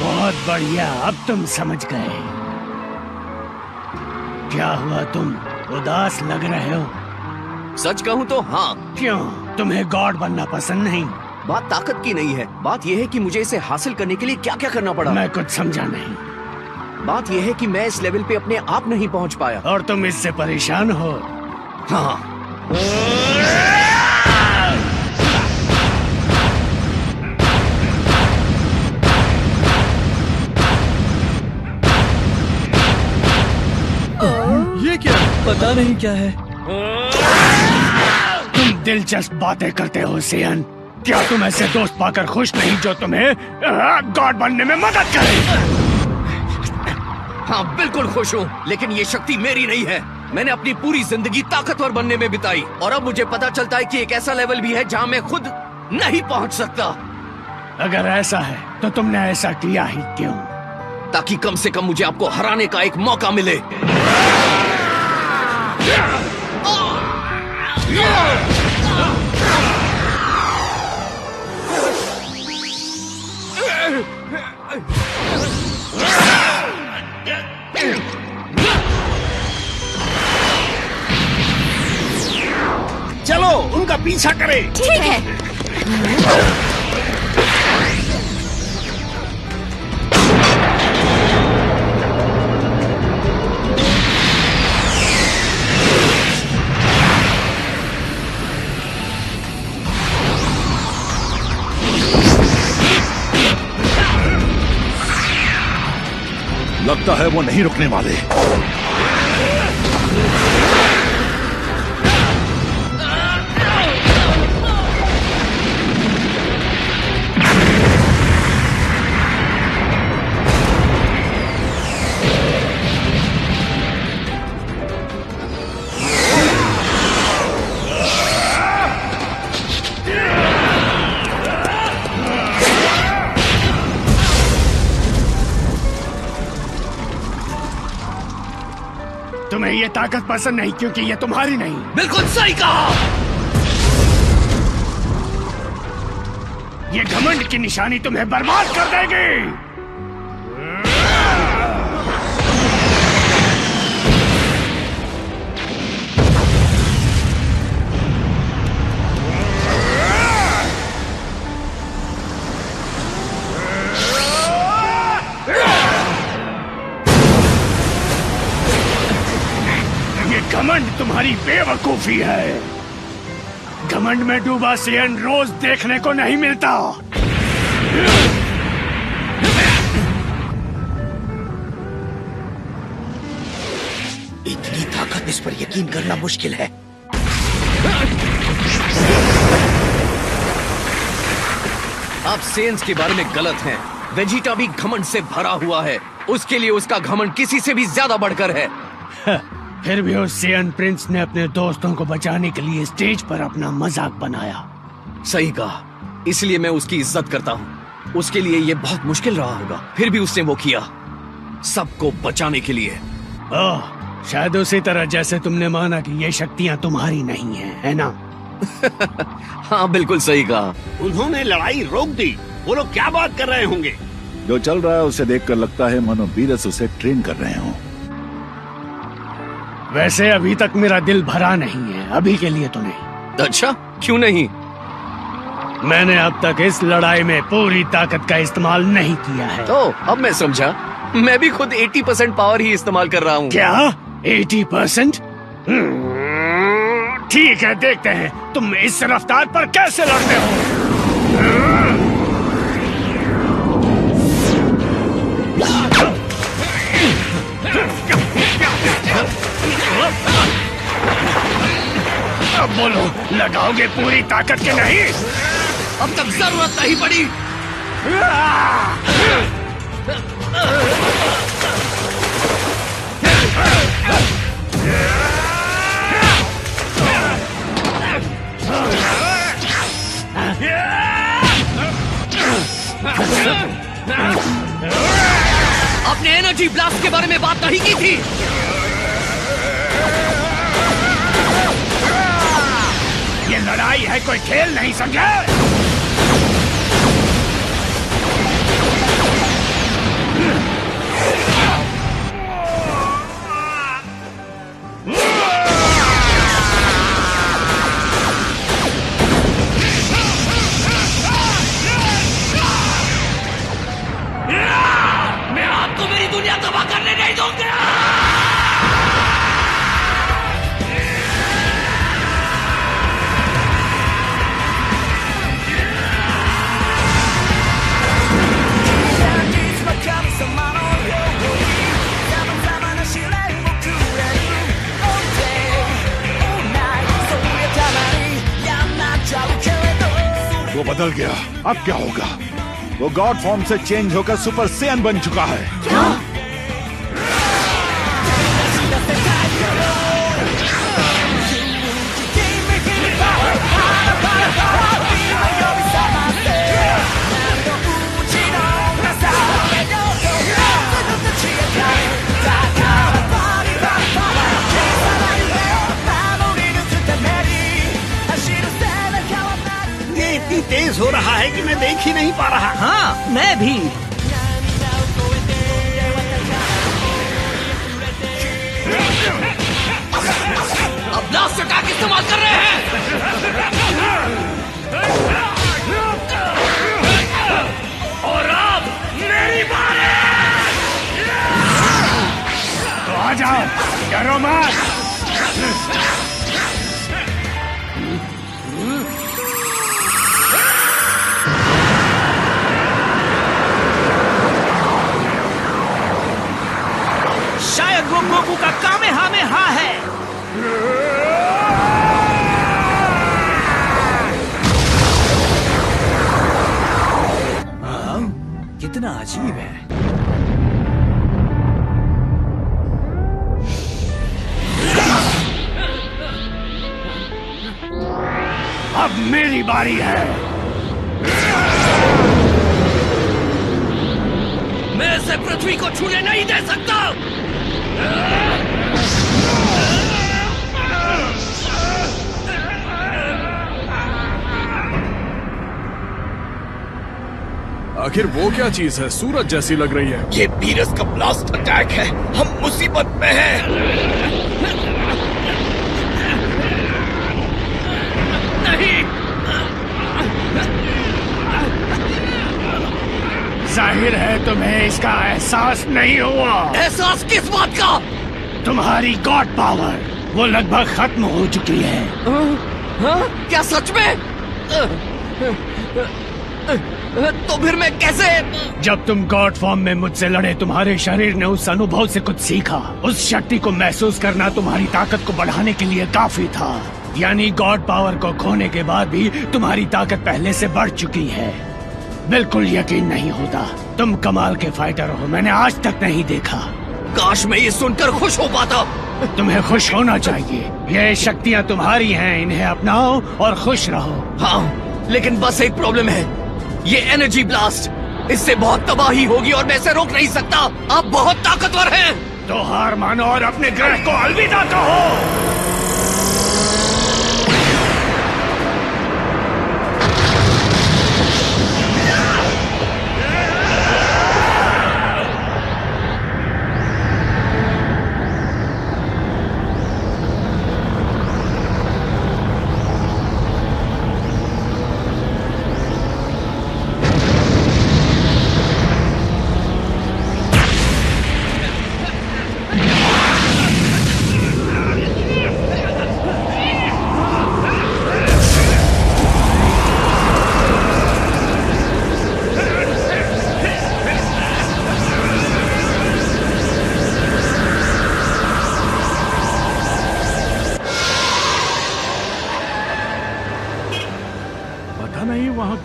बहुत बढ़िया, अब तुम समझ गए। क्या हुआ, तुम उदास लग रहे हो? सच कहूँ तो हाँ। क्यों, तुम्हें गॉड बनना पसंद नहीं? बात ताकत की नहीं है, बात यह है कि मुझे इसे हासिल करने के लिए क्या क्या करना पड़ा। मैं कुछ समझा नहीं। बात यह है कि मैं इस लेवल पे अपने आप नहीं पहुंच पाया। और तुम इससे परेशान हो? हाँ। ये क्या? पता नहीं क्या है। तुम दिलचस्प बातें करते हो सेयन। क्या तुम ऐसे दोस्त पाकर खुश नहीं जो तुम्हें गॉड बनने में मदद करे? हाँ बिल्कुल खुश हूँ, लेकिन ये शक्ति मेरी नहीं है। मैंने अपनी पूरी जिंदगी ताकतवर बनने में बिताई और अब मुझे पता चलता है कि एक ऐसा लेवल भी है जहाँ मैं खुद नहीं पहुँच सकता। अगर ऐसा है तो तुमने ऐसा किया ही क्यों? ताकि कम से कम मुझे आपको हराने का एक मौका मिले। चलो उनका पीछा करें। ठीक है। लगता है वो नहीं रुकने वाले। तुम्हें ये ताकत पसंद नहीं क्योंकि ये तुम्हारी नहीं। बिल्कुल सही कहा। ये घमंड की निशानी तुम्हें बर्बाद कर देगी। घमंड तुम्हारी बेवकूफी है। घमंड में डूबा सेयन रोज देखने को नहीं मिलता। इतनी ताकत, इस पर यकीन करना मुश्किल है। आप सेंस के बारे में गलत हैं। वेजिटा भी घमंड से भरा हुआ है। उसके लिए उसका घमंड किसी से भी ज्यादा बढ़कर है। फिर भी उस सेयन प्रिंस ने अपने दोस्तों को बचाने के लिए स्टेज पर अपना मजाक बनाया। सही कहा। इसलिए मैं उसकी इज्जत करता हूँ। उसके लिए ये बहुत मुश्किल रहा होगा, फिर भी उसने वो किया, सबको बचाने के लिए। ओह, शायद उसी तरह जैसे तुमने माना कि ये शक्तियाँ तुम्हारी नहीं है ना? हाँ, बिल्कुल सही कहा। उन्होंने लड़ाई रोक दी। वो लोग क्या बात कर रहे होंगे? जो चल रहा है उसे देखकर लगता है मानो बीरस उसे ट्रेन कर रहे हो। वैसे अभी तक मेरा दिल भरा नहीं है, अभी के लिए तो नहीं। अच्छा, क्यों नहीं? मैंने अब तक इस लड़ाई में पूरी ताकत का इस्तेमाल नहीं किया है। तो अब मैं समझा। मैं भी खुद 80% पावर ही इस्तेमाल कर रहा हूँ। क्या 80%? ठीक है, देखते हैं तुम इस रफ्तार पर कैसे लड़ते हो। अब बोलो, लगाओगे पूरी ताकत के नहीं? अब तक जरूरत नहीं पड़ी। आपने एनर्जी ब्लास्ट के बारे में बात नहीं की थी। ये लड़ाई है, कोई खेल नहीं, समझे? मैं आपको मेरी दुनिया तबाह करने नहीं दूंगा। वो बदल गया, अब क्या होगा? वो गॉड फॉर्म से चेंज होकर सुपर सैयन बन चुका है। क्या? तेज हो रहा है कि मैं देख ही नहीं पा रहा। हाँ, मैं भी। अब ब्लास्ट अटैक इस्तेमाल कर रहे हैं। और अब मेरी बारी। तो आ जाओ, डरो मत। शायद वो गोकू का कामेहामेहा है। कितना अजीब है। अब मेरी बारी है। मैं इसे पृथ्वी को छूने नहीं दे सकता। आखिर वो क्या चीज है? सूरज जैसी लग रही है। ये बीरस का ब्लास्ट अटैक है। हम मुसीबत में हैं। नहीं, जाहिर है तुम्हें इसका एहसास नहीं हुआ। एहसास किस बात का? तुम्हारी गॉड पावर वो लगभग खत्म हो चुकी है। हाँ? क्या सच में? तो फिर मैं कैसे? जब तुम गॉड फॉर्म में मुझसे लड़े, तुम्हारे शरीर ने उस अनुभव से कुछ सीखा। उस शक्ति को महसूस करना तुम्हारी ताकत को बढ़ाने के लिए काफी था। यानी गॉड पावर को खोने के बाद भी तुम्हारी ताकत पहले से बढ़ चुकी है। बिल्कुल यकीन नहीं होता, तुम कमाल के फाइटर हो, मैंने आज तक नहीं देखा। काश मैं ये सुनकर खुश हो पाता। तुम्हें खुश होना चाहिए। ये शक्तियाँ तुम्हारी हैं, इन्हें अपनाओ और खुश रहो। हाँ, लेकिन बस एक प्रॉब्लम है, ये एनर्जी ब्लास्ट, इससे बहुत तबाही होगी और मैं इसे रोक नहीं सकता। आप बहुत ताकतवर हैं। तो हार मानो और अपने ग्रह को अलविदा कहो।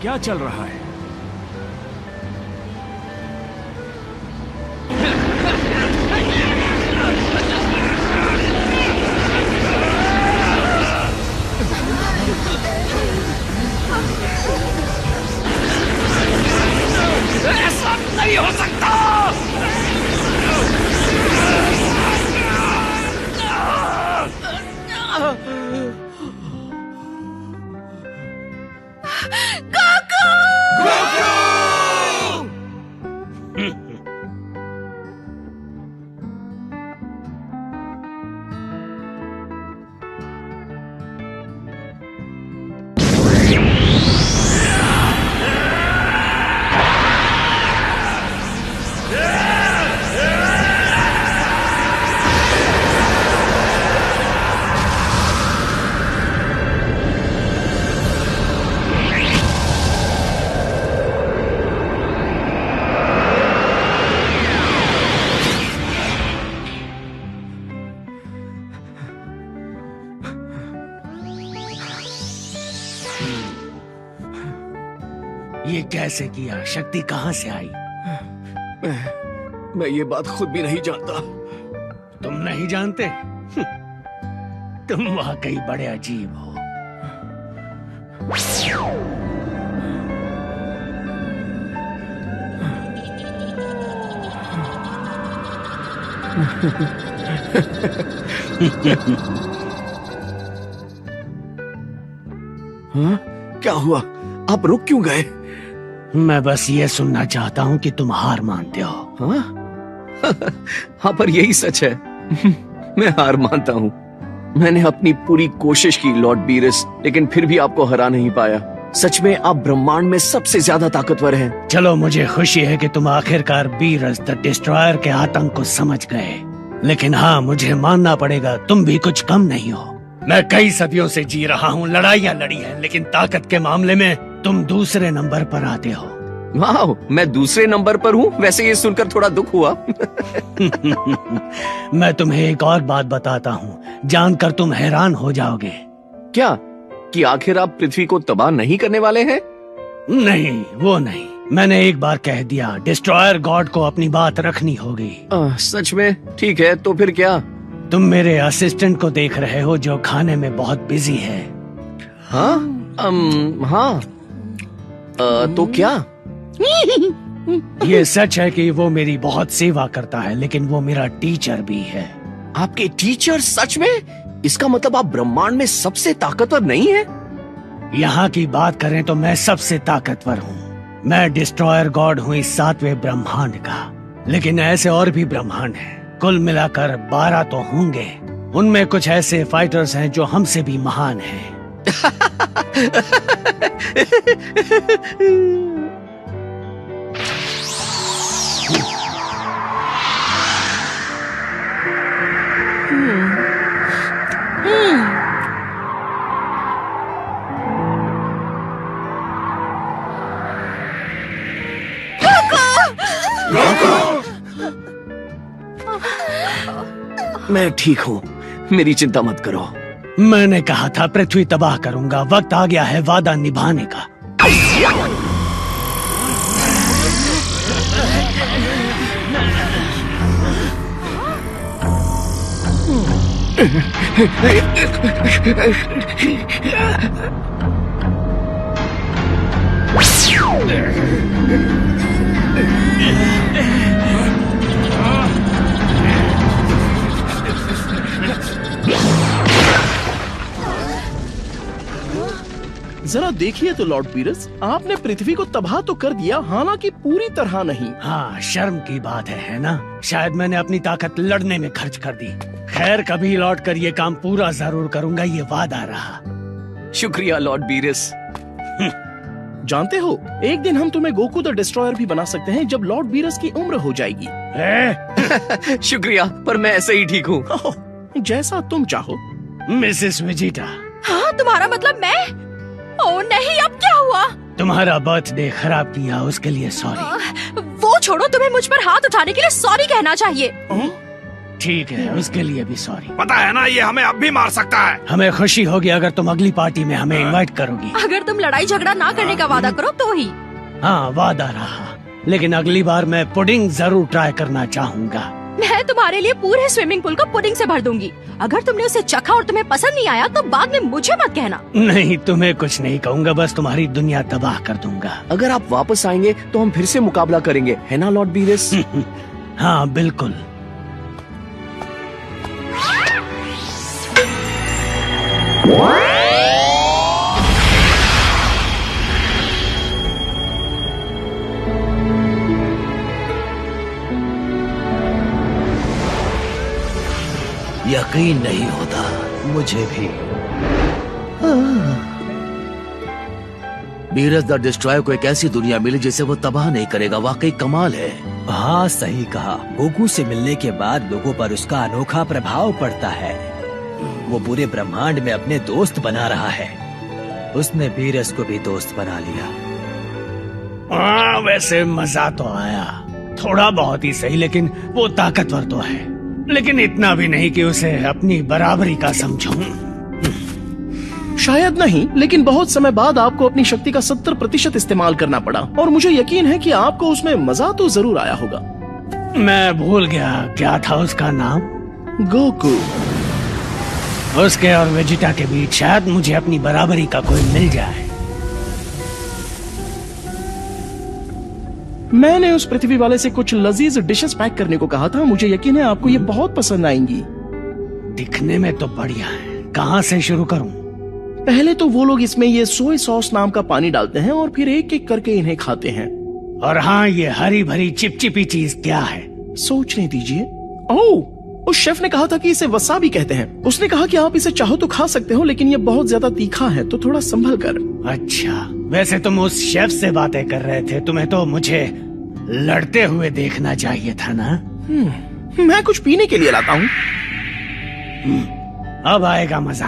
क्या चल रहा है? ऐसा नहीं हो सकता। ये कैसे किया? शक्ति कहाँ से आई? मैं ये बात खुद भी नहीं जानता। तुम नहीं जानते? तुम वाकई बड़े अजीब हो। हाँ? क्या हुआ? आप रुक क्यों गए? मैं बस ये सुनना चाहता हूँ कि तुम हार मानते हो। हाँ? हाँ, पर यही सच है। मैं हार मानता हूँ। मैंने अपनी पूरी कोशिश की लॉर्ड बीरस, लेकिन फिर भी आपको हरा नहीं पाया। सच में आप ब्रह्मांड में सबसे ज्यादा ताकतवर हैं। चलो, मुझे खुशी है कि तुम आखिरकार बीरस द डिस्ट्रॉयर के आतंक को समझ गए। लेकिन हाँ, मुझे मानना पड़ेगा, तुम भी कुछ कम नहीं हो। मैं कई सदियों से जी रहा हूँ, लड़ाइयाँ लड़ी हैं, लेकिन ताकत के मामले में तुम दूसरे नंबर पर आते हो। वाह, मैं दूसरे नंबर पर हूँ? वैसे ये सुनकर थोड़ा दुख हुआ। मैं तुम्हें एक और बात बताता हूँ, जानकर तुम हैरान हो जाओगे। क्या? कि आखिर आप पृथ्वी को तबाह नहीं करने वाले हैं? नहीं, वो नहीं। मैंने एक बार कह दिया, डिस्ट्रॉयर गॉड को अपनी बात रखनी होगी। सच में? ठीक है, तो फिर क्या? तुम मेरे असिस्टेंट को देख रहे हो जो खाने में बहुत बिजी है। हाँ? हाँ। तो क्या? ये सच है कि वो मेरी बहुत सेवा करता है, लेकिन वो मेरा टीचर भी है। आपके टीचर? सच में? इसका मतलब आप ब्रह्मांड में सबसे ताकतवर नहीं है? यहाँ की बात करें तो मैं सबसे ताकतवर हूँ। मैं डिस्ट्रॉयर गॉड हूँ इस 7वें ब्रह्मांड का, लेकिन ऐसे और भी ब्रह्मांड हैं। कुल मिलाकर 12 तो होंगे। उनमें कुछ ऐसे फाइटर्स हैं जो हमसे भी महान हैं। मैं ठीक हूँ, मेरी चिंता मत करो। मैंने कहा था पृथ्वी तबाह करूंगा। वक्त आ गया है वादा निभाने का। जरा देखिए तो लॉर्ड बीरस, आपने पृथ्वी को तबाह तो कर दिया, हालांकि पूरी तरह नहीं। हाँ, शर्म की बात है ना? शायद मैंने अपनी ताकत लड़ने में खर्च कर दी। खैर, कभी लौट कर ये काम पूरा जरूर करूंगा, ये वादा रहा। शुक्रिया लॉर्ड बीरस। जानते हो, एक दिन हम तुम्हें गोकू द डिस्ट्रॉयर भी बना सकते हैं जब लॉर्ड बीरस की उम्र हो जाएगी। शुक्रिया, पर मैं ऐसे ही ठीक हूँ। जैसा तुम चाहो। Mrs Vegeta. हाँ, तुम्हारा मतलब मैं? ओह नहीं, अब क्या हुआ? तुम्हारा बर्थडे खराब किया, उसके लिए सॉरी। वो छोड़ो, तुम्हें मुझ पर हाथ उठाने के लिए सॉरी कहना चाहिए। ठीक है, उसके लिए भी सॉरी। पता है ना, ये हमें अब भी मार सकता है। हमें खुशी होगी अगर तुम अगली पार्टी में हमें इनवाइट करोगी। अगर तुम लड़ाई झगड़ा ना करने का वादा करो तो ही। हाँ, वादा रहा, लेकिन अगली बार मैं पुडिंग जरूर ट्राई करना चाहूँगा। मैं तुम्हारे लिए पूरे स्विमिंग पूल को पुडिंग से भर दूंगी। अगर तुमने उसे चखा और तुम्हें पसंद नहीं आया तो बाद में मुझे मत कहना। नहीं, तुम्हें कुछ नहीं कहूँगा, बस तुम्हारी दुनिया तबाह कर दूंगा। अगर आप वापस आएंगे तो हम फिर से मुकाबला करेंगे, है ना लॉर्ड बीरस? हाँ, बिल्कुल। यकीन नहीं होता मुझे भी। बीरस द डिस्ट्रॉयर को एक ऐसी दुनिया मिली जिसे वो तबाह नहीं करेगा, वाकई कमाल है। हाँ, सही कहा। गोकू से मिलने के बाद लोगों पर उसका अनोखा प्रभाव पड़ता है। वो पूरे ब्रह्मांड में अपने दोस्त बना रहा है। उसने बीरस को भी दोस्त बना लिया। हाँ, वैसे मजा तो आया, थोड़ा बहुत ही सही, लेकिन वो ताकतवर तो है, लेकिन इतना भी नहीं कि उसे अपनी बराबरी का समझूं। शायद नहीं, लेकिन बहुत समय बाद आपको अपनी शक्ति का 70% इस्तेमाल करना पड़ा, और मुझे यकीन है कि आपको उसमें मजा तो जरूर आया होगा। मैं भूल गया, क्या था उसका नाम? गोकू। उसके और वेजिटा के बीच शायद मुझे अपनी बराबरी का कोई मिल जाए। मैंने उस पृथ्वी वाले से कुछ लजीज डिशेस पैक करने को कहा था, मुझे यकीन है आपको ये बहुत पसंद आएंगी। दिखने में तो बढ़िया है, कहाँ से शुरू करूं? पहले तो वो लोग इसमें ये सोया सॉस नाम का पानी डालते हैं और फिर एक एक करके इन्हें खाते हैं। और हाँ, ये हरी भरी चिपचिपी चीज क्या है? सोचने दीजिए। ओह, उस शेफ ने कहा था कि इसे वसाबी कहते हैं। उसने कहा कि आप इसे चाहो तो खा सकते हो, लेकिन ये बहुत ज्यादा तीखा है, तो थोड़ा संभल कर। अच्छा, वैसे तुम उस शेफ से बातें कर रहे थे, तुम्हें तो मुझे लड़ते हुए देखना चाहिए था ना? मैं कुछ पीने के लिए लाता हूँ। अब आएगा मजा।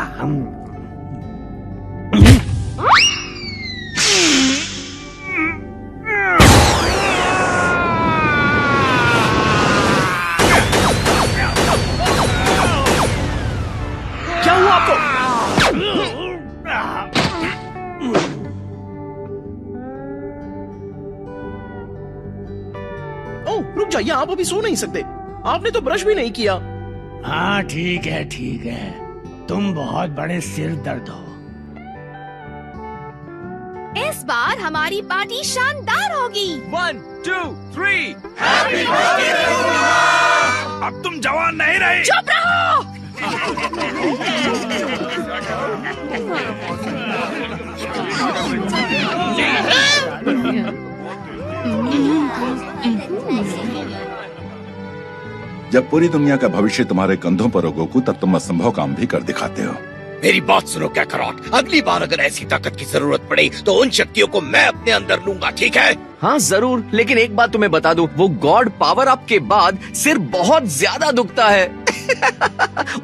क्या हुआ आपको? ओह, रुक जाइए, आप अभी सो नहीं सकते। आपने तो ब्रश भी नहीं किया। हाँ, ठीक है ठीक है, तुम बहुत बड़े सिर दर्द हो। इस बार हमारी पार्टी शानदार होगी। 1, 2, 3 हैप्पी बर्थडे! अब तुम जवान नहीं रहे। चुप रहो। जब पूरी दुनिया का भविष्य तुम्हारे कंधों पर हो गोकू, तब तुम असंभव काम भी कर दिखाते हो। मेरी बात सुनो कैकरॉट, अगली बार अगर ऐसी ताकत की जरूरत पड़ी तो उन शक्तियों को मैं अपने अंदर लूंगा, ठीक है? हाँ जरूर, लेकिन एक बात तुम्हें बता दूं, वो गॉड पावर अप के बाद सिर बहुत ज्यादा दुखता है।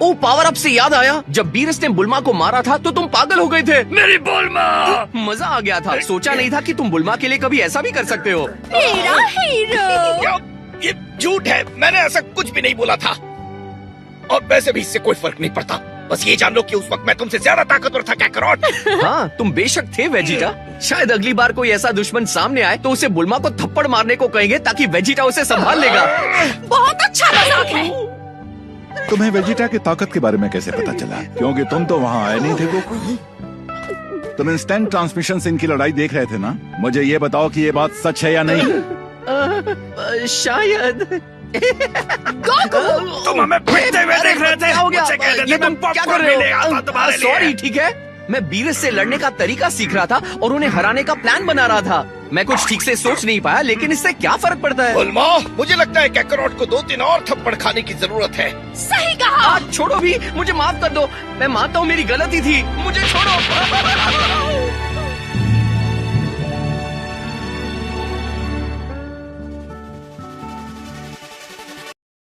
ओ, पावर अप से याद आया, जब बीरस ने बुल्मा को मारा था तो तुम पागल हो गए थे। मेरी बुल्मा! मजा आ गया था, सोचा नहीं था कि तुम बुल्मा के लिए कभी ऐसा भी कर सकते हो। मेरा हीरो। ये झूठ है, मैंने ऐसा कुछ भी नहीं बोला था। और वैसे भी इससे कोई फर्क नहीं पड़ता, बस ये जान लो कि उस वक्त मैं तुमसे ज्यादा ताकतवर था कैकरॉट। हाँ, तुम बेशक थे वेजिटा। शायद अगली बार कोई ऐसा दुश्मन सामने आए तो उसे बुल्मा को थप्पड़ मारने को कहेंगे ताकि वेजिटा उसे संभाल लेगा। बहुत अच्छा मजाक है। तुम्हें वेजिटा की ताकत के बारे में कैसे पता चला? क्योंकि तुम तो वहाँ आए नहीं थे गोकू। तुम इंस्टेंट ट्रांसमिशन से इनकी लड़ाई देख रहे थे ना? मुझे ये बताओ कि ये बात सच है या नहीं? शायद। तुम हमें पिटते हुए देख रहे थे। हो गया? मुझे कह देते ये मैं तुम क्या कर पॉपकॉर्न रहे भी ले आता हो? तुम्हारे लिए। सॉरी, ठीक है। मैं बीरस से लड़ने का तरीका सीख रहा था और उन्हें हराने का प्लान बना रहा था। मैं कुछ ठीक से सोच नहीं पाया, लेकिन इससे क्या फर्क पड़ता है? बुल्मा, मुझे लगता है कैकरोट को 2-3 और थप्पड़ खाने की जरूरत है। सही कहा। छोड़ो भी, मुझे माफ कर दो। मैं मानता हूँ मेरी गलती थी, मुझे छोड़ो।